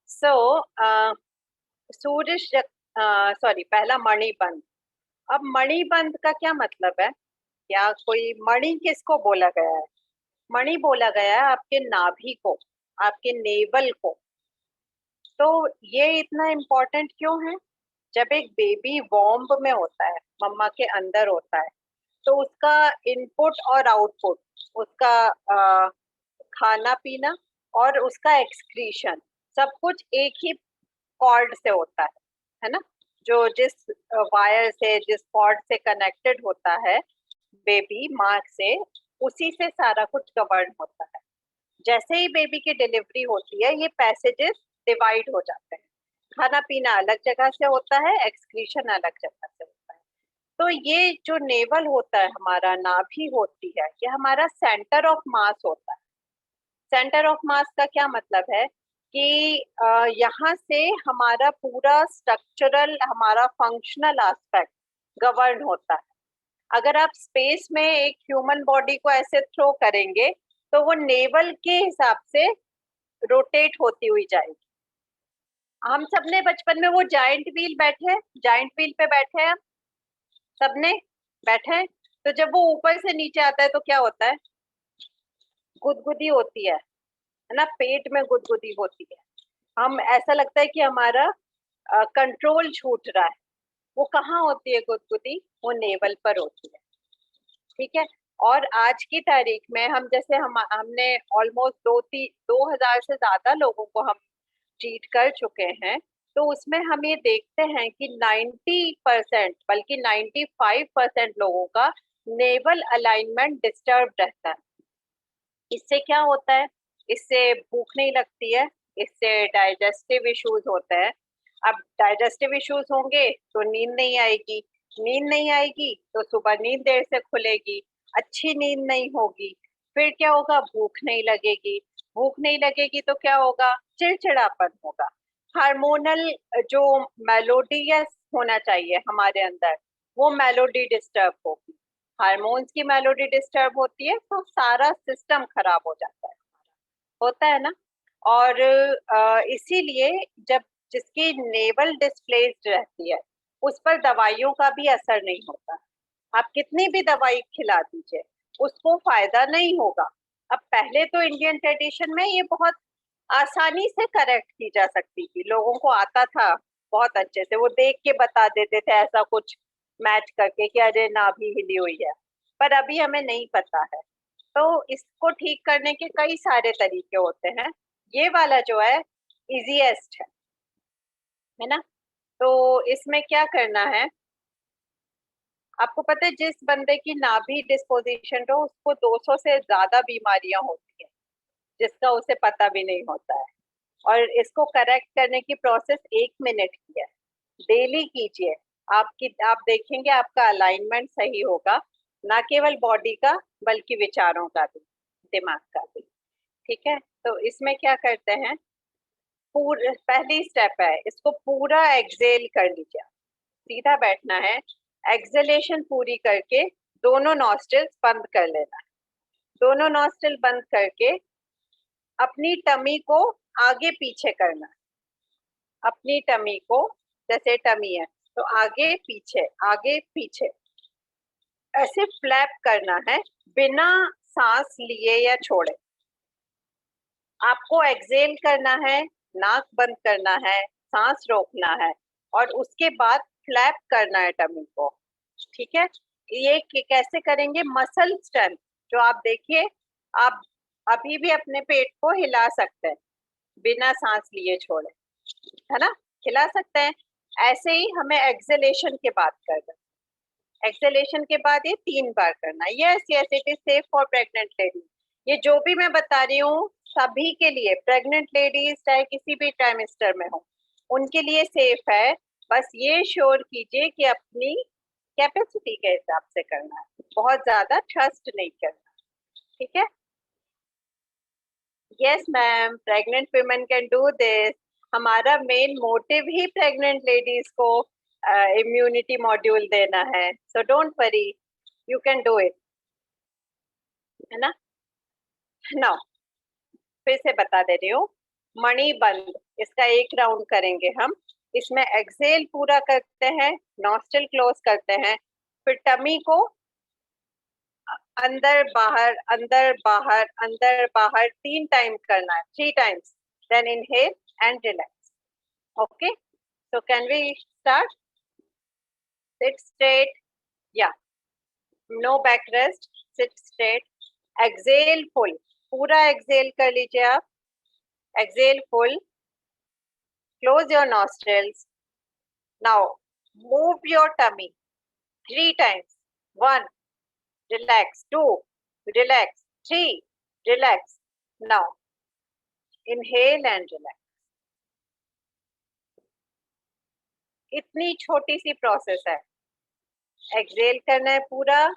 So Surya, sorry, पहला मणिबंध। अब मणिबंध का क्या मतलब है? या कोई मणि किसको बोला गया है? मणि बोला गया है आपके नाभि को, आपके नेवल को। तो ये इतना इम्पोर्टेंट क्यों है? जब एक बेबी वॉम्ब में होता है, मम्मा के अंदर होता है, तो उसका इनपुट और आउटपुट, उसका खाना पीना और उसका एक्सक्रीशन, सब कुछ एक ही कॉर्ड से होता है ना। जो जिस वायर से, जिस कॉर्ड से कनेक्टेड होता है बेबी माँ से, उसी से सारा कुछ गवर्न होता है। जैसे ही बेबी की डिलीवरी होती है, ये पैसेजेस डिवाइड हो जाते हैं, खाना पीना अलग जगह से होता है, एक्सक्रीशन अलग जगह से होता है। तो ये जो नेवल होता है, हमारा नाभि होती है, ये हमारा सेंटर ऑफ मास होता है। सेंटर ऑफ मास का क्या मतलब है? कि यहाँ से हमारा पूरा स्ट्रक्चरल, हमारा फंक्शनल एस्पेक्ट गवर्न होता है। अगर आप स्पेस में एक ह्यूमन बॉडी को ऐसे थ्रो करेंगे, तो वो नेवल के हिसाब से रोटेट होती हुई जाएगी। हम सबने बचपन में वो जाइंट व्हील बैठे हैं, जाइंट व्हील पे बैठे हैं हम सबने, बैठे हैं। तो जब वो ऊपर से नीचे आता है तो क्या होता है? गुदगुदी होती है ना, पेट में गुदगुदी होती है। हम, ऐसा लगता है कि हमारा कंट्रोल छूट रहा है। वो कहाँ होती है गुदगुदी? वो नेवल पर होती है। ठीक है। और आज की तारीख में हम, जैसे हमने ऑलमोस्ट 2000 से ज्यादा लोगों को हम ट्रीट कर चुके हैं, तो उसमें हम ये देखते हैं कि 90%, बल्कि 95% लोगों का नेवल अलाइनमेंट डिस्टर्ब रहता है। इससे क्या होता है? इससे भूख नहीं लगती है, इससे डाइजेस्टिव इश्यूज होते हैं। अब डाइजेस्टिव इश्यूज होंगे तो नींद नहीं आएगी, नींद नहीं आएगी तो सुबह नींद देर से खुलेगी, अच्छी नींद नहीं होगी, फिर क्या होगा, भूख नहीं लगेगी, भूख नहीं लगेगी तो क्या होगा, चिड़चिड़ापन होगा। हार्मोनल जो मेलोडियस होना चाहिए हमारे अंदर, वो मेलोडी डिस्टर्ब होगी। हार्मोन्स की मेलोडी डिस्टर्ब होती है तो सारा सिस्टम खराब हो जाता है, होता है ना। और इसीलिए जब जिसकी नेवल डिस्प्लेस्ड रहती है उस पर दवाइयों का भी असर नहीं होता। आप कितनी भी दवाई खिला दीजिए उसको फायदा नहीं होगा। अब पहले तो इंडियन ट्रेडिशन में ये बहुत आसानी से करेक्ट की जा सकती थी, लोगों को आता था बहुत अच्छे से, वो देख के बता देते थे ऐसा कुछ मैच करके कि अरे नाभि हिली हुई है। पर अभी हमें नहीं पता है, तो इसको ठीक करने के कई सारे तरीके होते हैं। ये वाला जो है इजीएस्ट है ना। तो इसमें क्या करना है, आपको पता है जिस बंदे की नाभि डिस्पोजिशन हो उसको 200 से ज्यादा बीमारियां होती हैं, जिसका उसे पता भी नहीं होता है। और इसको करेक्ट करने की प्रोसेस 1 मिनट की है, डेली कीजिए। आप देखेंगे आपका अलाइनमेंट सही होगा, ना केवल बॉडी का बल्कि विचारों का भी, दिमाग का भी। ठीक है, तो इसमें क्या करते हैं, पहली स्टेप है, इसको पूरा एक्सेल कर लीजिए। सीधा बैठना है, एक्सेलेशन पूरी करके दोनों नॉस्ट्रिल्स बंद कर लेना है। दोनों नॉस्ट्रिल बंद करके अपनी टमी को आगे पीछे करना है। अपनी टमी को, जैसे टमी है तो आगे पीछे ऐसे फ्लैप करना है, बिना सांस लिए या छोड़े। आपको एक्सेल करना है, नाक बंद करना है, सांस रोकना है और उसके बाद फ्लैप करना है टमी को। ठीक है, ये कैसे करेंगे, मसल स्ट्रेंथ। जो आप देखिए, आप अभी भी अपने पेट को हिला सकते हैं बिना सांस लिए छोड़े, है ना, हिला सकते हैं। ऐसे ही हमें एक्सेलेशन के बाद करना है। एक्सेलेशन के बाद ये 3 बार करना है। Yes yes, it is safe for pregnant ladies. ये जो भी मैं बता रही हूँ सभी के लिए, प्रेग्नेंट लेडीज चाहे किसी भी ट्राइमेस्टर में हो उनके लिए सेफ है। बस ये श्योर कीजिए कि अपनी कैपेसिटी के हिसाब से करना है, बहुत ज्यादा ट्रस्ट नहीं करना। ठीक है, yes ma'am, pregnant women can do this. हमारा मेन मोटिव ही प्रेग्नेंट लेडीज को इम्यूनिटी मॉड्यूल देना है, so don't worry, you can do it, है ना। नाउ फिर से बता दे रही हूँ, मणि बंद, इसका एक राउंड करेंगे हम। इसमें एक्सेल पूरा करते हैं, नॉस्ट्रिल क्लोज करते हैं, फिर टमी को अंदर बाहर अंदर बाहर अंदर बाहर 3 टाइम करना है, 3 times, then inhale and relax. Okay, so can we start? Sit straight, yeah, no backrest, sit straight, exhale full, पूरा exhale कर लीजिए आप, exhale full, close your nostrils. Now move your tummy 3 times. 1, relax. 2, relax. 3, relax. Now inhale and relax. इतनी छोटी सी process है। Excel करना है पूरा,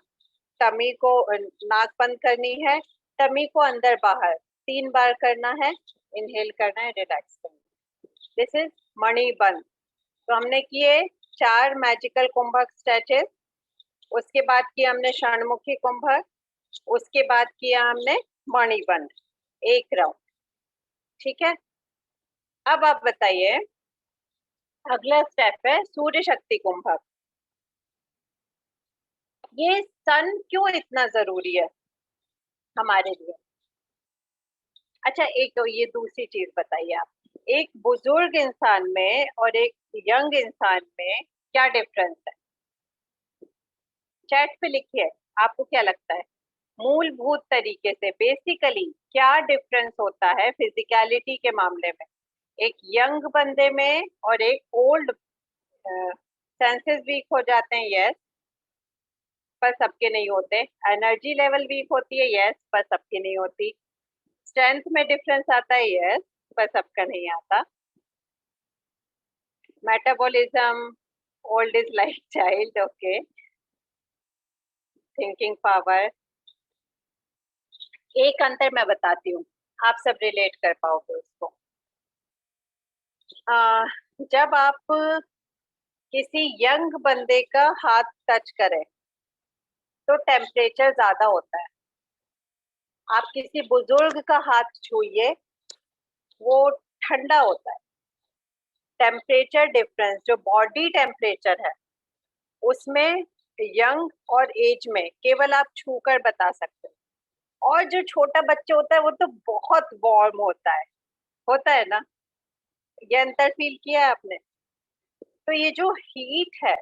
टमी को नाक बंद करनी है, टमी को अंदर बाहर 3 बार करना है, इनहेल करना है, रिलैक्स करना है। दिस इज मणि बंद। तो हमने किए 4 मैजिकल कुंभक स्ट्रेचेस, उसके बाद किया हमने षणमुखी कुंभक, उसके बाद किया हमने मणि बंद, 1 राउंड। ठीक है, अब आप बताइए, अगला स्टेप है सूर्य शक्ति कुंभक। ये सन क्यों इतना जरूरी है हमारे लिए? अच्छा, एक तो ये दूसरी चीज बताइए आप, एक बुजुर्ग इंसान में और एक यंग इंसान में क्या डिफरेंस है? चैट पे लिखिए, आपको क्या लगता है मूलभूत तरीके से बेसिकली क्या डिफरेंस होता है फिजिकलिटी के मामले में, एक यंग बंदे में और एक ओल्ड? सेंसेस वीक हो जाते हैं, यस, पर सबके नहीं होते। एनर्जी लेवल वीक होती है, यस, पर सबके नहीं होती। स्ट्रेंथ में डिफरेंस आता है, यस, पर सबका नहीं आता. Metabolism, old is like child, okay. Thinking power, एक अंतर मैं बताती हूँ, आप सब रिलेट कर पाओगे उसको. जब आप किसी यंग बंदे का हाथ टच करें तो टेम्परेचर ज्यादा होता है. आप किसी बुजुर्ग का हाथ छूइए, वो ठंडा होता है. टेम्परेचर डिफरेंस, जो बॉडी टेम्परेचर है, उसमें यंग और एज में केवल आप छूकर बता सकते हो. और जो छोटा बच्चा होता है वो तो बहुत वार्म होता है ना. ये अंतर फील किया है आपने? तो ये जो हीट है,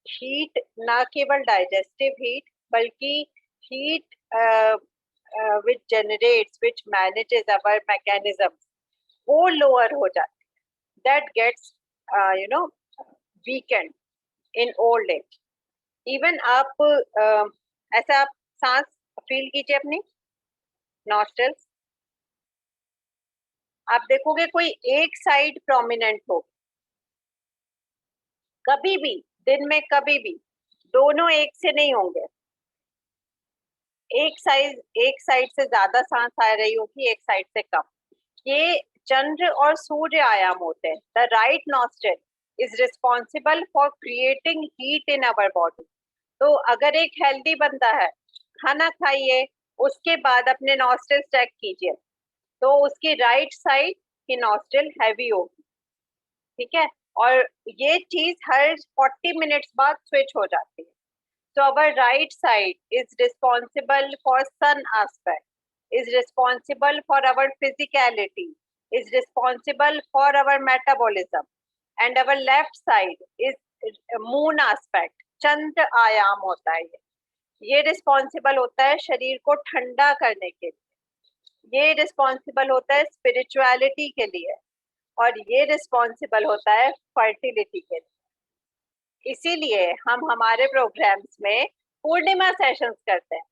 हीट ना केवल डाइजेस्टिव हीट, बल्कि heat which generates, which manages our mechanisms, वो लोअर हो जाती है. That gets weakened in old age. Even आप ऐसा आप सांस फील कीजिए अपनी नॉस्ट्रल्स. आप देखोगे कोई एक साइड प्रोमिनेंट हो, कभी भी दिन में कभी भी दोनों एक से नहीं होंगे. एक साइड से ज्यादा सांस आ रही होगी, एक साइड से कम. ये चंद्र और सूर्य आयाम होते हैं. The right nostril is responsible for creating heat in our body. तो अगर एक हेल्दी बंदा है, खाना खाइए, उसके बाद अपने नॉस्ट्रल चेक कीजिए, तो उसकी राइट साइड की नॉस्ट्रल हैवी होगी. ठीक है. और ये चीज हर 40 मिनट्स बाद स्विच हो जाती है. So our right side is responsible for sun aspect, is responsible for our physicality, is responsible for our metabolism, and our left side is moon aspect. चंद्र आयाम होता है ये रिस्पॉन्सिबल होता है शरीर को ठंडा करने के लिए. ये रिस्पॉन्सिबल होता है स्पिरिचुअलिटी के लिए, और ये रिस्पॉन्सिबल होता है फर्टिलिटी के लिए. इसीलिए हम हमारे प्रोग्राम्स में पूर्णिमा सेशंस करते हैं,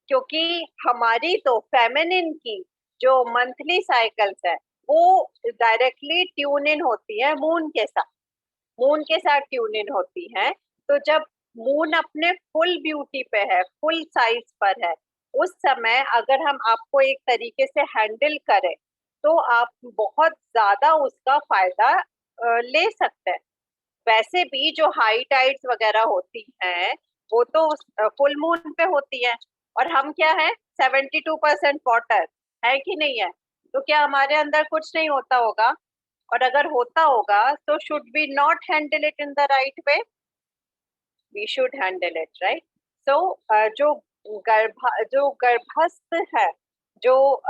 क्योंकि हमारी तो फेमिनिन की जो मंथली साइकिल्स है वो डायरेक्टली ट्यून इन होती है मून के साथ ट्यून इन होती हैं. तो जब मून अपने फुल ब्यूटी पे है, फुल साइज पर है, उस समय अगर हम आपको एक तरीके से हैंडल करें तो आप बहुत ज्यादा उसका फायदा ले सकते हैं. वैसे भी जो हाई टाइड्स वगैरह होती हैं वो तो फुल मून पे होती है, और हम क्या है 72% वाटर है कि नहीं है. तो क्या हमारे अंदर कुछ नहीं होता होगा? और अगर होता होगा तो should we not handle it in the right way? We should handle it, right. So जो गर्भस्थ है, जो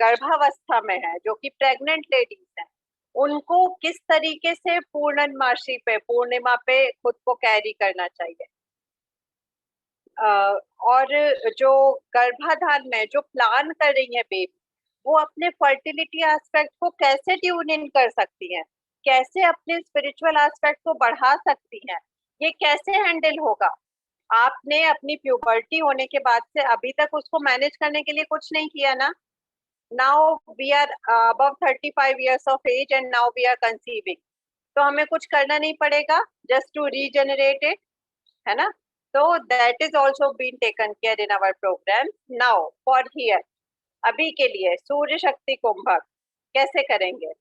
गर्भावस्था में है, जो कि प्रेग्नेंट लेडीज है, उनको किस तरीके से पूर्णमासी पे, पूर्णिमा पे खुद को कैरी करना चाहिए. और जो गर्भाधान में जो प्लान कर रही है बेबी, वो अपने फर्टिलिटी एस्पेक्ट को कैसे ट्यून इन कर सकती हैं, कैसे अपने स्पिरिचुअल एस्पेक्ट को बढ़ा सकती हैं, ये कैसे हैंडल होगा. आपने अपनी प्यूबर्टी होने के बाद से अभी तक उसको मैनेज करने के लिए कुछ नहीं किया ना. Now we are above 35 years of age and now we are conceiving. तो हमें कुछ करना नहीं पड़ेगा, just to regenerate it, है ना. So that is also been taken care in our program. Now for here, अभी के लिए सूर्य शक्ति कुंभक कैसे करेंगे.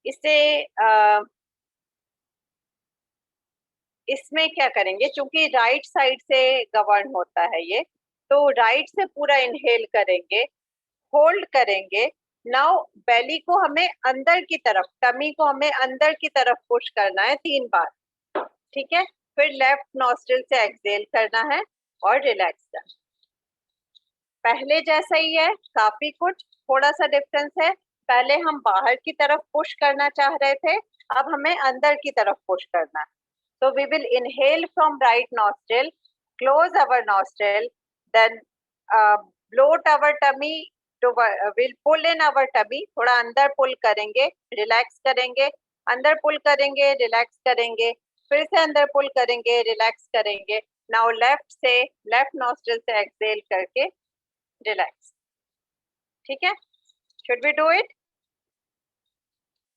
इसे इसमें क्या करेंगे, क्योंकि राइट साइड से गवर्न होता है ये, तो राइट से पूरा इनहेल करेंगे, होल्ड करेंगे. नाउ बेली को हमें अंदर की तरफ, टमी को हमें अंदर की तरफ पुश करना है 3 बार. ठीक है. फिर लेफ्ट नॉस्ट्रिल से एक्सहेल करना है और रिलैक्स करना. पहले जैसा ही है, काफी कुछ थोड़ा सा डिफरेंस है. पहले हम बाहर की तरफ पुश करना चाह रहे थे, अब हमें अंदर की तरफ पुश करना है. So we will inhale from right nostril, close our nostril, then bloat our tummy. We'll pull in our tummy, थोड़ा अंदर पुल करेंगे, रिलैक्स करेंगे, अंदर पुल करेंगे, रिलैक्स करेंगे, फिर से अंदर पुल करेंगे, रिलैक्स करेंगे. नाउ लेफ्ट नॉस्ट्रिल से एक्सहेल करके रिलैक्स. ठीक है, should we do it?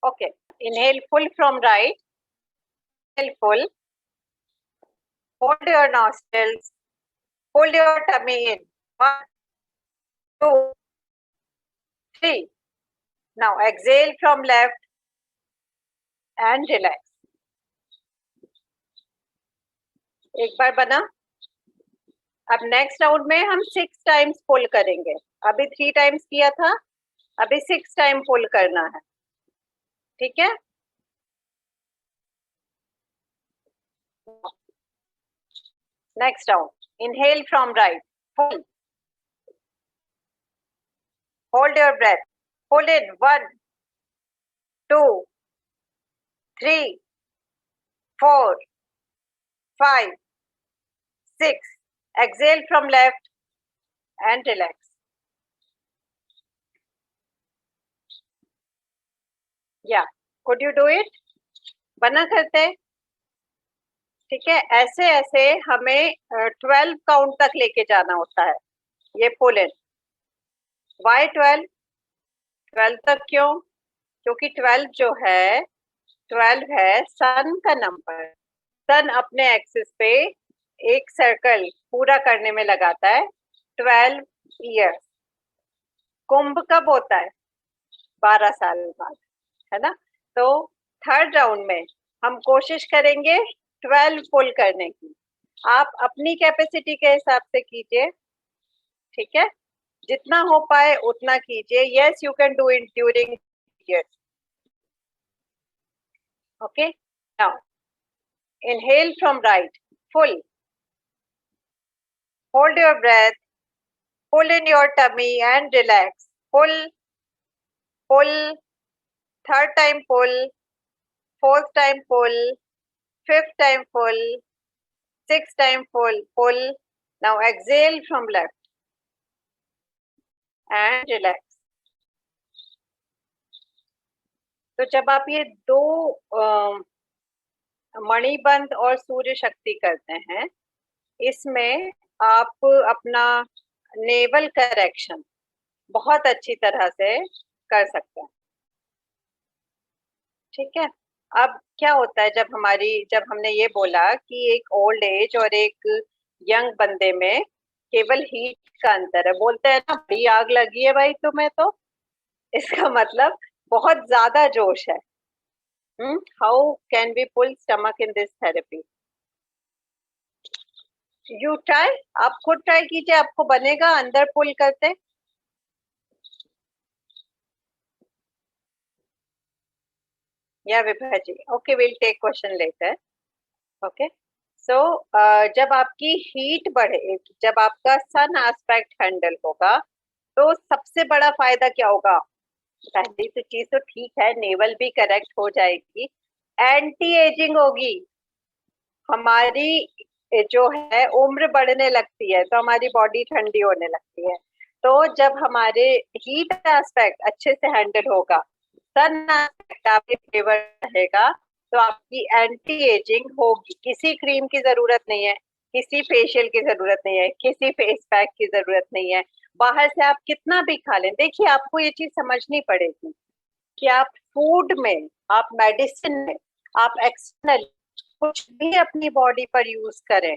Okay, inhale full from right, inhale full, hold your nostrils, hold your tummy in. 1, 2, 3. Now exhale from left and relax. एक बार बना. अब नेक्स्ट राउंड में हम 6 times पुल करेंगे. अभी 3 टाइम्स किया था, अभी 6 टाइम पुल करना है. ठीक है, next round. Inhale from right, full, hold your breath, hold in 1, 2, 3, 4, 5, 6. Exhale from left and relax. Yeah, could you do it? बना करते. ठीक है, ऐसे ऐसे हमें 12 काउंट तक लेके जाना होता है ये पुल इन. वाई 12? 12 तक क्यों? क्योंकि 12 जो है, 12 है सन का नंबर. सन अपने एक्सिस पे एक सर्कल पूरा करने में लगाता है 12 ईयर्स. कुंभ कब होता है? 12 साल बाद, है ना. तो थर्ड राउंड में हम कोशिश करेंगे 12 पुल करने की. आप अपनी कैपेसिटी के हिसाब से कीजिए. ठीक है, जितना हो पाए उतना कीजिए. Yes, you can do it during year. Okay, now inhale from right, full, hold your breath, pull in your tummy and relax. Pull, pull, third time pull, fourth time pull, fifth time pull, sixth time pull, pull. Now exhale from left and relax. तो जब आप ये दो मणिबंध और सूर्य शक्ति करते हैं, इसमें आप अपना नेवल करेक्शन बहुत अच्छी तरह से कर सकते हैं. ठीक है, अब क्या होता है जब हमने ये बोला कि एक ओल्ड एज और एक यंग बंदे में केवल हीट का अंतर है. बोलते हैं ना, बड़ी आग लगी है भाई तुम्हें. तो इसका मतलब बहुत ज्यादा जोश है. How can we pull stomach in this therapy? You try, आप खुद ट्राई कीजिए, आपको बनेगा अंदर पुल करते. या Vibha ji, okay, will take question letter. Okay, so जब आपकी हीट बढ़े, जब आपका सन एस्पेक्ट हैंडल होगा, तो सबसे बड़ा फायदा क्या होगा? पहली तो चीज तो ठीक है, नेवल भी करेक्ट हो जाएगी, एंटी एजिंग होगी. हमारी जो है उम्र बढ़ने लगती है, तो हमारी बॉडी ठंडी होने लगती है. तो जब हमारे हीट एस्पेक्ट अच्छे से हैंडल होगा, सन एस्पेक्ट आपके फेवर रहेगा, तो आपकी एंटी एजिंग होगी. किसी क्रीम की जरूरत नहीं है, किसी फेशियल की जरूरत नहीं है, किसी फेस पैक की जरूरत नहीं है. बाहर से आप कितना भी खा लें, देखिए आपको ये चीज समझनी पड़ेगी कि आप फूड में, आप मेडिसिन में, आप एक्सटर्नल कुछ भी अपनी बॉडी पर यूज करें,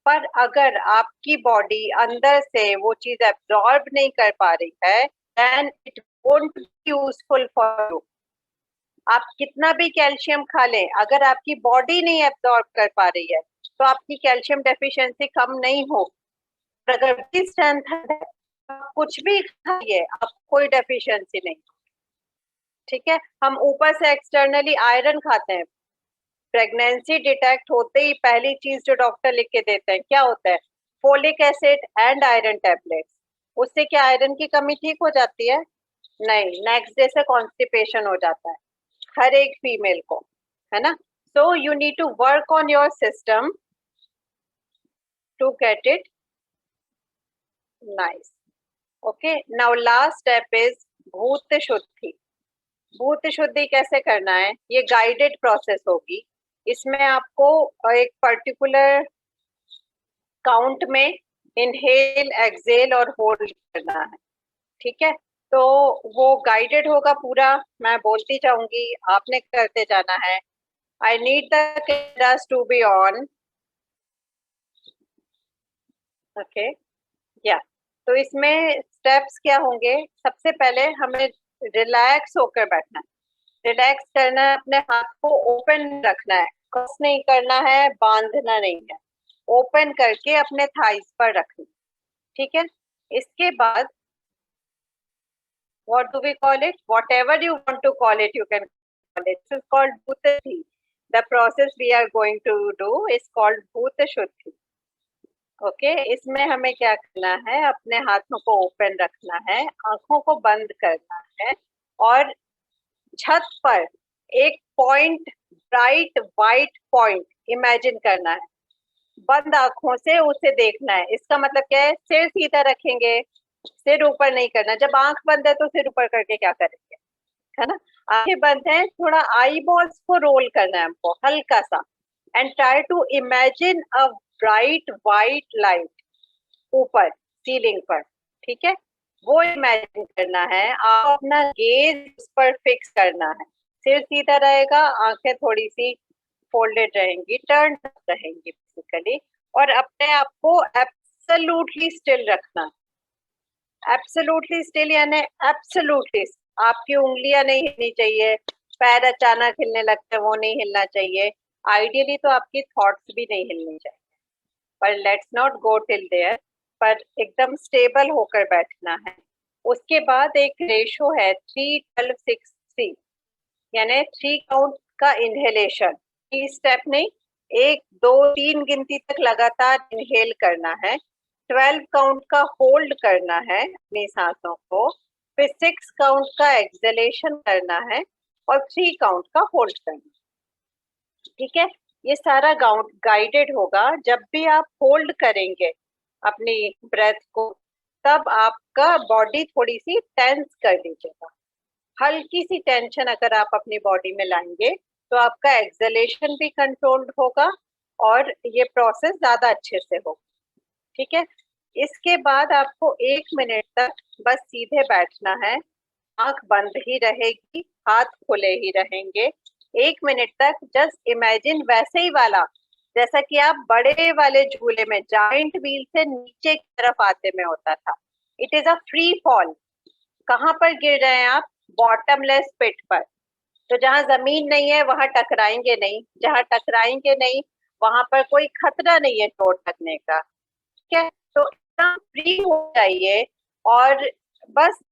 पर अगर आपकी बॉडी अंदर से वो चीज एब्जॉर्ब नहीं कर पा रही है, then it won't be useful for you. आप कितना भी कैल्शियम खा लें, अगर आपकी बॉडी नहीं एब्जॉर्ब कर पा रही है, तो आपकी कैल्शियम डेफिशिएंसी कम नहीं हो. अगर भी स्ट्रेंथ है, आप कुछ भी खाइए, आपको कोई डेफिशिएंसी नहीं. ठीक है, हम ऊपर से एक्सटर्नली आयरन खाते हैं. प्रेगनेंसी डिटेक्ट होते ही पहली चीज जो डॉक्टर लिख के देते हैं क्या होता है? Folic acid and iron tablets. उससे क्या आयरन की कमी ठीक हो जाती है? नहीं, नेक्स्ट डे से कॉन्स्टिपेशन हो जाता है हर एक फीमेल को, है ना. So you need to work on your system to get it nice. Okay, now last step is भूत शुद्धि. भूत शुद्धि कैसे करना है? ये गाइडेड प्रोसेस होगी. इसमें आपको एक पर्टिकुलर काउंट में इनहेल, एक्सेल और होल्ड करना है, ठीक है। तो वो गाइडेड होगा पूरा, मैं बोलती जाऊंगी, आपने करते जाना है। I need the cameras to be on, okay, yeah. तो इसमें स्टेप्स क्या होंगे? सबसे पहले हमें रिलैक्स होकर बैठना है, रिलैक्स करना है, अपने हाथ को ओपन रखना है, कस नहीं करना है, बांधना नहीं है, ओपन करके अपने थाइस पर रखना, ठीक है। इसके बाद what do we call it? Whatever you want to call it, you can call it. This is called Bhuta Shuddhi. The process we are going to do is called Bhuta Shuddhi. Okay, इसमें हमें क्या करना है? अपने हाथों को open रखना है, आंखों को बंद करना है और छत पर एक point, bright white point imagine करना है, बंद आंखों से उसे देखना है। इसका मतलब क्या है? सिर सीधा रखेंगे, सिर ऊपर नहीं करना। जब आंख बंद है तो सिर ऊपर करके क्या करेंगे, है ना। आंखें बंद है, थोड़ा आई बॉल्स को रोल करना है हमको हल्का सा, and try to imagine a bright white light ऊपर सीलिंग पर, ठीक है। वो इमेजिन करना है, आप अपना गेज उस पर फिक्स करना है। सिर सीधा रहेगा, आंखें थोड़ी सी फोल्डेड रहेंगी, टर्न रहेंगी बेसिकली, और अपने आप को एब्सोल्युटली स्टिल रखना। एब्सोल्युटली स्टिल यानी एब्सोल्युटली, आपकी उंगलियां नहीं हिलनी चाहिए, पैर अचानक हिलने लगते हैं वो नहीं हिलना चाहिए, आइडियली तो आपकी थॉट्स भी नहीं हिलनी चाहिए, पर let's not go till there, पर एकदम स्टेबल होकर बैठना है। उसके बाद एक रेशो है 3-12-6-3, यानी 3 काउंट का इनहेलेशन, 3 स्टेप नहीं, 1 2 3 गिनती तक लगातार इनहेल करना है, 12 काउंट का होल्ड करना है अपनी सांसों को, फिर 6 काउंट का एक्सहेलेशन करना है और 3 काउंट का होल्ड करना, ठीक है। ये सारा गाइडेड होगा। जब भी आप होल्ड करेंगे अपनी ब्रेथ को, तब आपका बॉडी थोड़ी सी टेंस कर लीजिएगा, हल्की सी टेंशन अगर आप अपनी बॉडी में लाएंगे तो आपका एक्सहेलेशन भी कंट्रोल्ड होगा और ये प्रोसेस ज्यादा अच्छे से होगा, ठीक है। इसके बाद आपको 1 मिनट तक बस सीधे बैठना है, आंख बंद ही रहेगी, हाथ खुले ही रहेंगे। 1 मिनट तक जस्ट इमेजिन वैसे ही वाला, जैसा कि आप बड़े वाले झूले में जाइंट व्हील से नीचे की तरफ आते में होता था। It is a free fall. कहाँ पर गिर रहे हैं आप? बॉटमलेस पिट पर। तो जहाँ जमीन नहीं है वहां टकराएंगे नहीं, जहाँ टकराएंगे नहीं वहां पर कोई खतरा नहीं है चोट लगने का, ठीक है। तो इतना फ्री हो जाइए और बस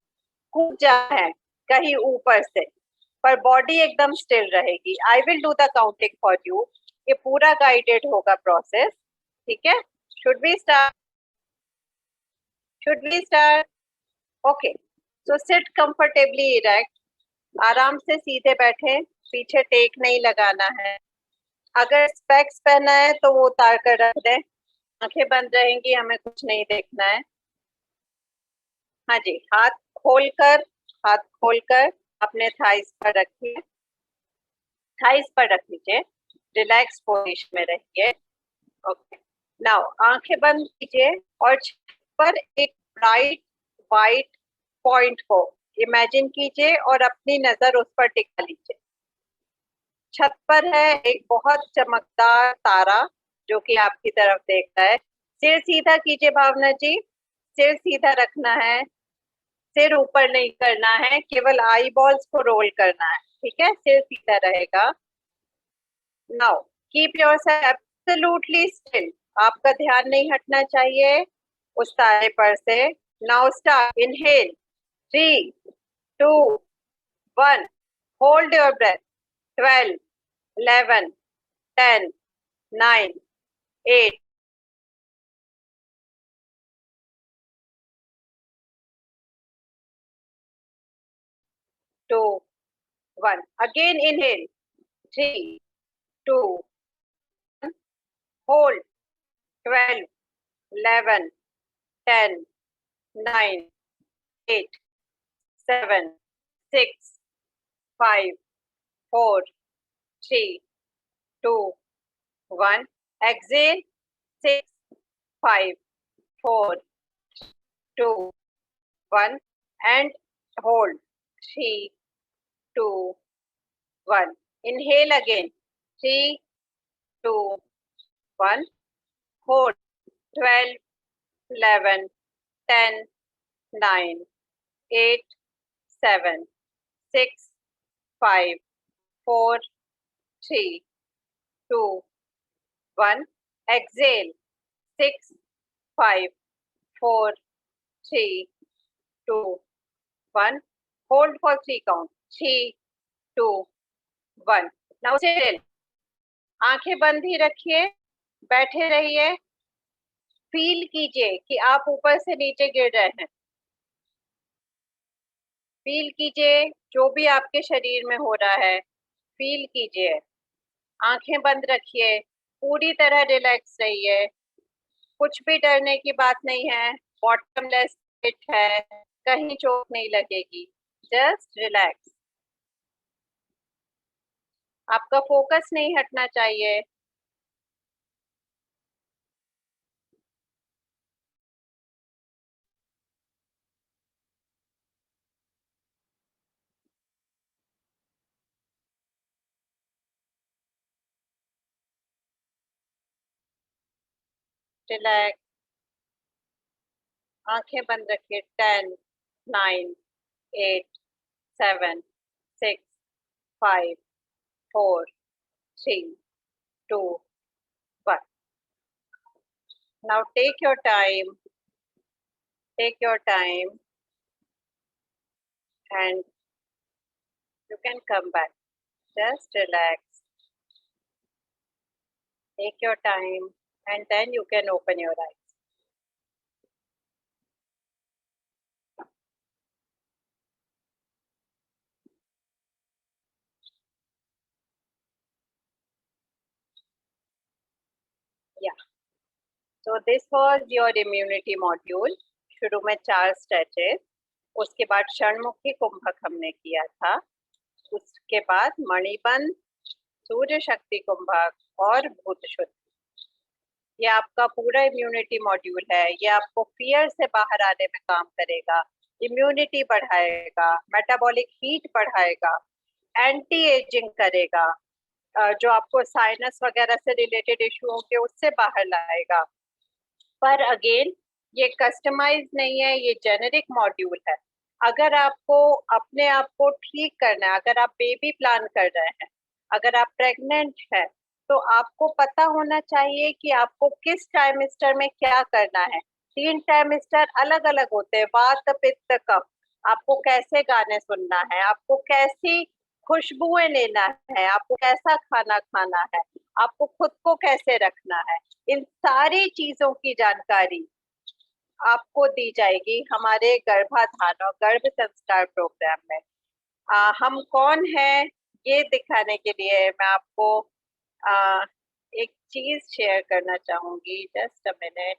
कूद जाना है कहीं ऊपर से, पर बॉडी एकदम स्टिल रहेगी। I will do the counting for you, ये पूरा गाइडेड होगा प्रोसेस, ठीक है। Should we start? Should we start? Okay, so sit comfortably erect, आराम से सीधे बैठे, पीछे टेक नहीं लगाना है। अगर स्पेक्स पहना है तो वो उतार कर रख दें, आंखें बंद रहेंगी, हमें कुछ नहीं देखना है। हाँ जी, खोलकर हाथ खोलकर अपने थाइस पर रखिए, थाइस पर रख लीजिए, रिलैक्स पोजीशन में रहिए। ओके, नाउ आंखें बंद कीजिए और छत पर एक ब्राइट वाइट पॉइंट को इमेजिन कीजिए और अपनी नजर उस पर टिका लीजिए। छत पर है एक बहुत चमकदार तारा जो कि आपकी तरफ देख रहा है। सिर सीधा कीजिए भावना जी, सिर सीधा रखना है, सिर ऊपर नहीं करना है, केवल आई बॉल्स को रोल करना है, ठीक है। सिर सीधा रहेगा। Now keep yourself absolutely still, आपका ध्यान नहीं हटना चाहिए उस तारे पर से। Now start, inhale 3-2-1, hold your breath, 12 11 10 9 8 2 1, again inhale 3 2 hold 12 11 10 9 8 7 6 5 4 3 2 1, exhale 6 5 4, 2, 1 and hold. 3, 2, 1. Inhale again. 3, 2, 1. Hold. 12, 11, 10, 9, 8, 7, 6, 5, 4, 3, 2, 1. Exhale. 6, 5, 4, 3, 2, 1. Hold for 3 count. 3, 2, 1. Now still. आंखें बंद ही रखिए, बैठे रहिए, फील कीजिए कि आप ऊपर से नीचे गिर रहे हैं। फील कीजिए जो भी आपके शरीर में हो रहा है, फील कीजिए। आंखें बंद रखिए, पूरी तरह रिलैक्स रहिए। कुछ भी डरने की बात नहीं है, बॉटमलेस पिट है, कहीं चोट नहीं लगेगी, जस्ट रिलैक्स। आपका फोकस नहीं हटना चाहिए। रिलैक्स। आंखें बंद रखिए। 10, 9, 8, 7, 6, 5, 4, 3, 2, 1. Now take your time. Take your time and you can come back. Just relax. Take your time and then you can open your eyes. Yeah. So this was your immunity module. शुरू में 4 stretches, उसके बाद षणमुखी कुंभक हमने किया था, उसके बाद मणिबंध, सूर्य शक्ति कुंभक और भूत शुद्धि। ये आपका पूरा इम्यूनिटी मॉड्यूल है। ये आपको फियर से बाहर आने में काम करेगा, इम्यूनिटी बढ़ाएगा, मेटाबॉलिक हीट बढ़ाएगा, एंटी एजिंग करेगा, जो आपको साइनस वगैरह से रिलेटेड इशू होंगे उससे बाहर लाएगा। पर अगेन ये कस्टमाइज नहीं है, ये जेनेरिक मॉड्यूल है। अगर आपको अपने आप को ठीक करना है, अगर आप बेबी प्लान कर रहे हैं, अगर आप प्रेग्नेंट हैं, तो आपको पता होना चाहिए कि आपको किस ट्राइमेस्टर में क्या करना है। 3 ट्राइमेस्टर अलग अलग होते हैं, वात पित्त कफ। आपको कैसे गाने सुनना है, आपको कैसी खुशबुएं लेना है, आपको कैसा खाना खाना है, आपको खुद को कैसे रखना है, इन सारी चीजों की जानकारी आपको दी जाएगी हमारे गर्भाधान और गर्भ संस्कार प्रोग्राम में। हम कौन हैं ये दिखाने के लिए मैं आपको एक चीज शेयर करना चाहूंगी। Just a minute.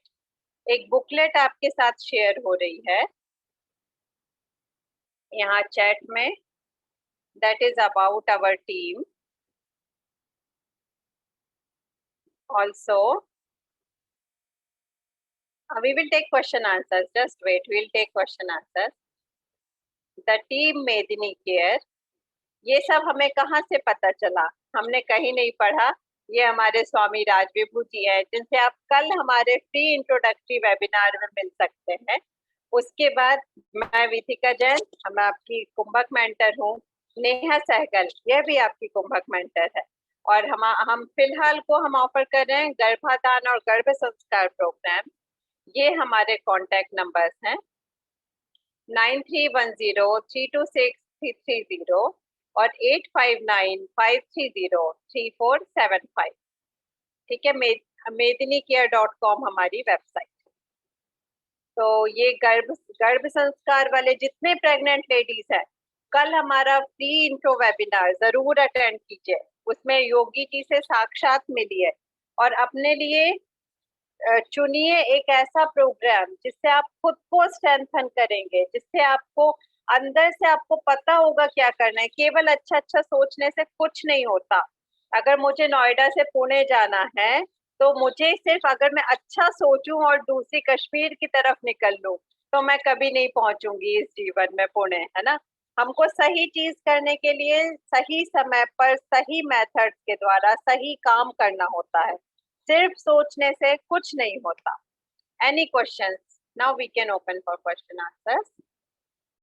एक बुकलेट आपके साथ शेयर हो रही है यहाँ चैट में, that is about our team. Also we will take question answers. Just wait, we'll take question answers. The team Medini care, ये सब हमें कहाँ से पता चला? हमने कहीं नहीं पढ़ा। ये हमारे स्वामी राजविभू जी हैं, जिनसे आप कल हमारे फ्री इंट्रोडक्टरी वेबिनार में मिल सकते हैं। उसके बाद मैं विथिका जैन, मैं आपकी कुंभक मेंटर हूँ। नेहा सहगल, यह भी आपकी कुंभक मेंटर है। और हम फिलहाल को हम ऑफर कर रहे हैं गर्भाधान और गर्भ संस्कार प्रोग्राम। ये हमारे कॉन्टैक्ट नंबर्स हैं 9310326330 और 8595303475। ठीक है, mediniCare.com हमारी वेबसाइट। तो ये गर्भ संस्कार वाले जितने प्रेग्नेंट लेडीज हैं, कल हमारा फ्री इंट्रो वेबिनार जरूर अटेंड कीजिए। उसमें योगी जी से साक्षात मिलिए और अपने लिए चुनिए एक ऐसा प्रोग्राम जिससे आप खुद को स्ट्रेंथन करेंगे, जिससे आपको अंदर से आपको पता होगा क्या करना है। केवल अच्छा अच्छा सोचने से कुछ नहीं होता। अगर मुझे नोएडा से पुणे जाना है तो मुझे सिर्फ अगर मैं अच्छा सोचूं और दूसरी कश्मीर की तरफ निकल लूं तो मैं कभी नहीं पहुंचूंगी इस जीवन में पुणे, है ना। हमको सही चीज करने के लिए सही समय पर सही मेथड के द्वारा सही काम करना होता है, सिर्फ सोचने से कुछ नहीं होता। Any questions? Now we can open for question answers.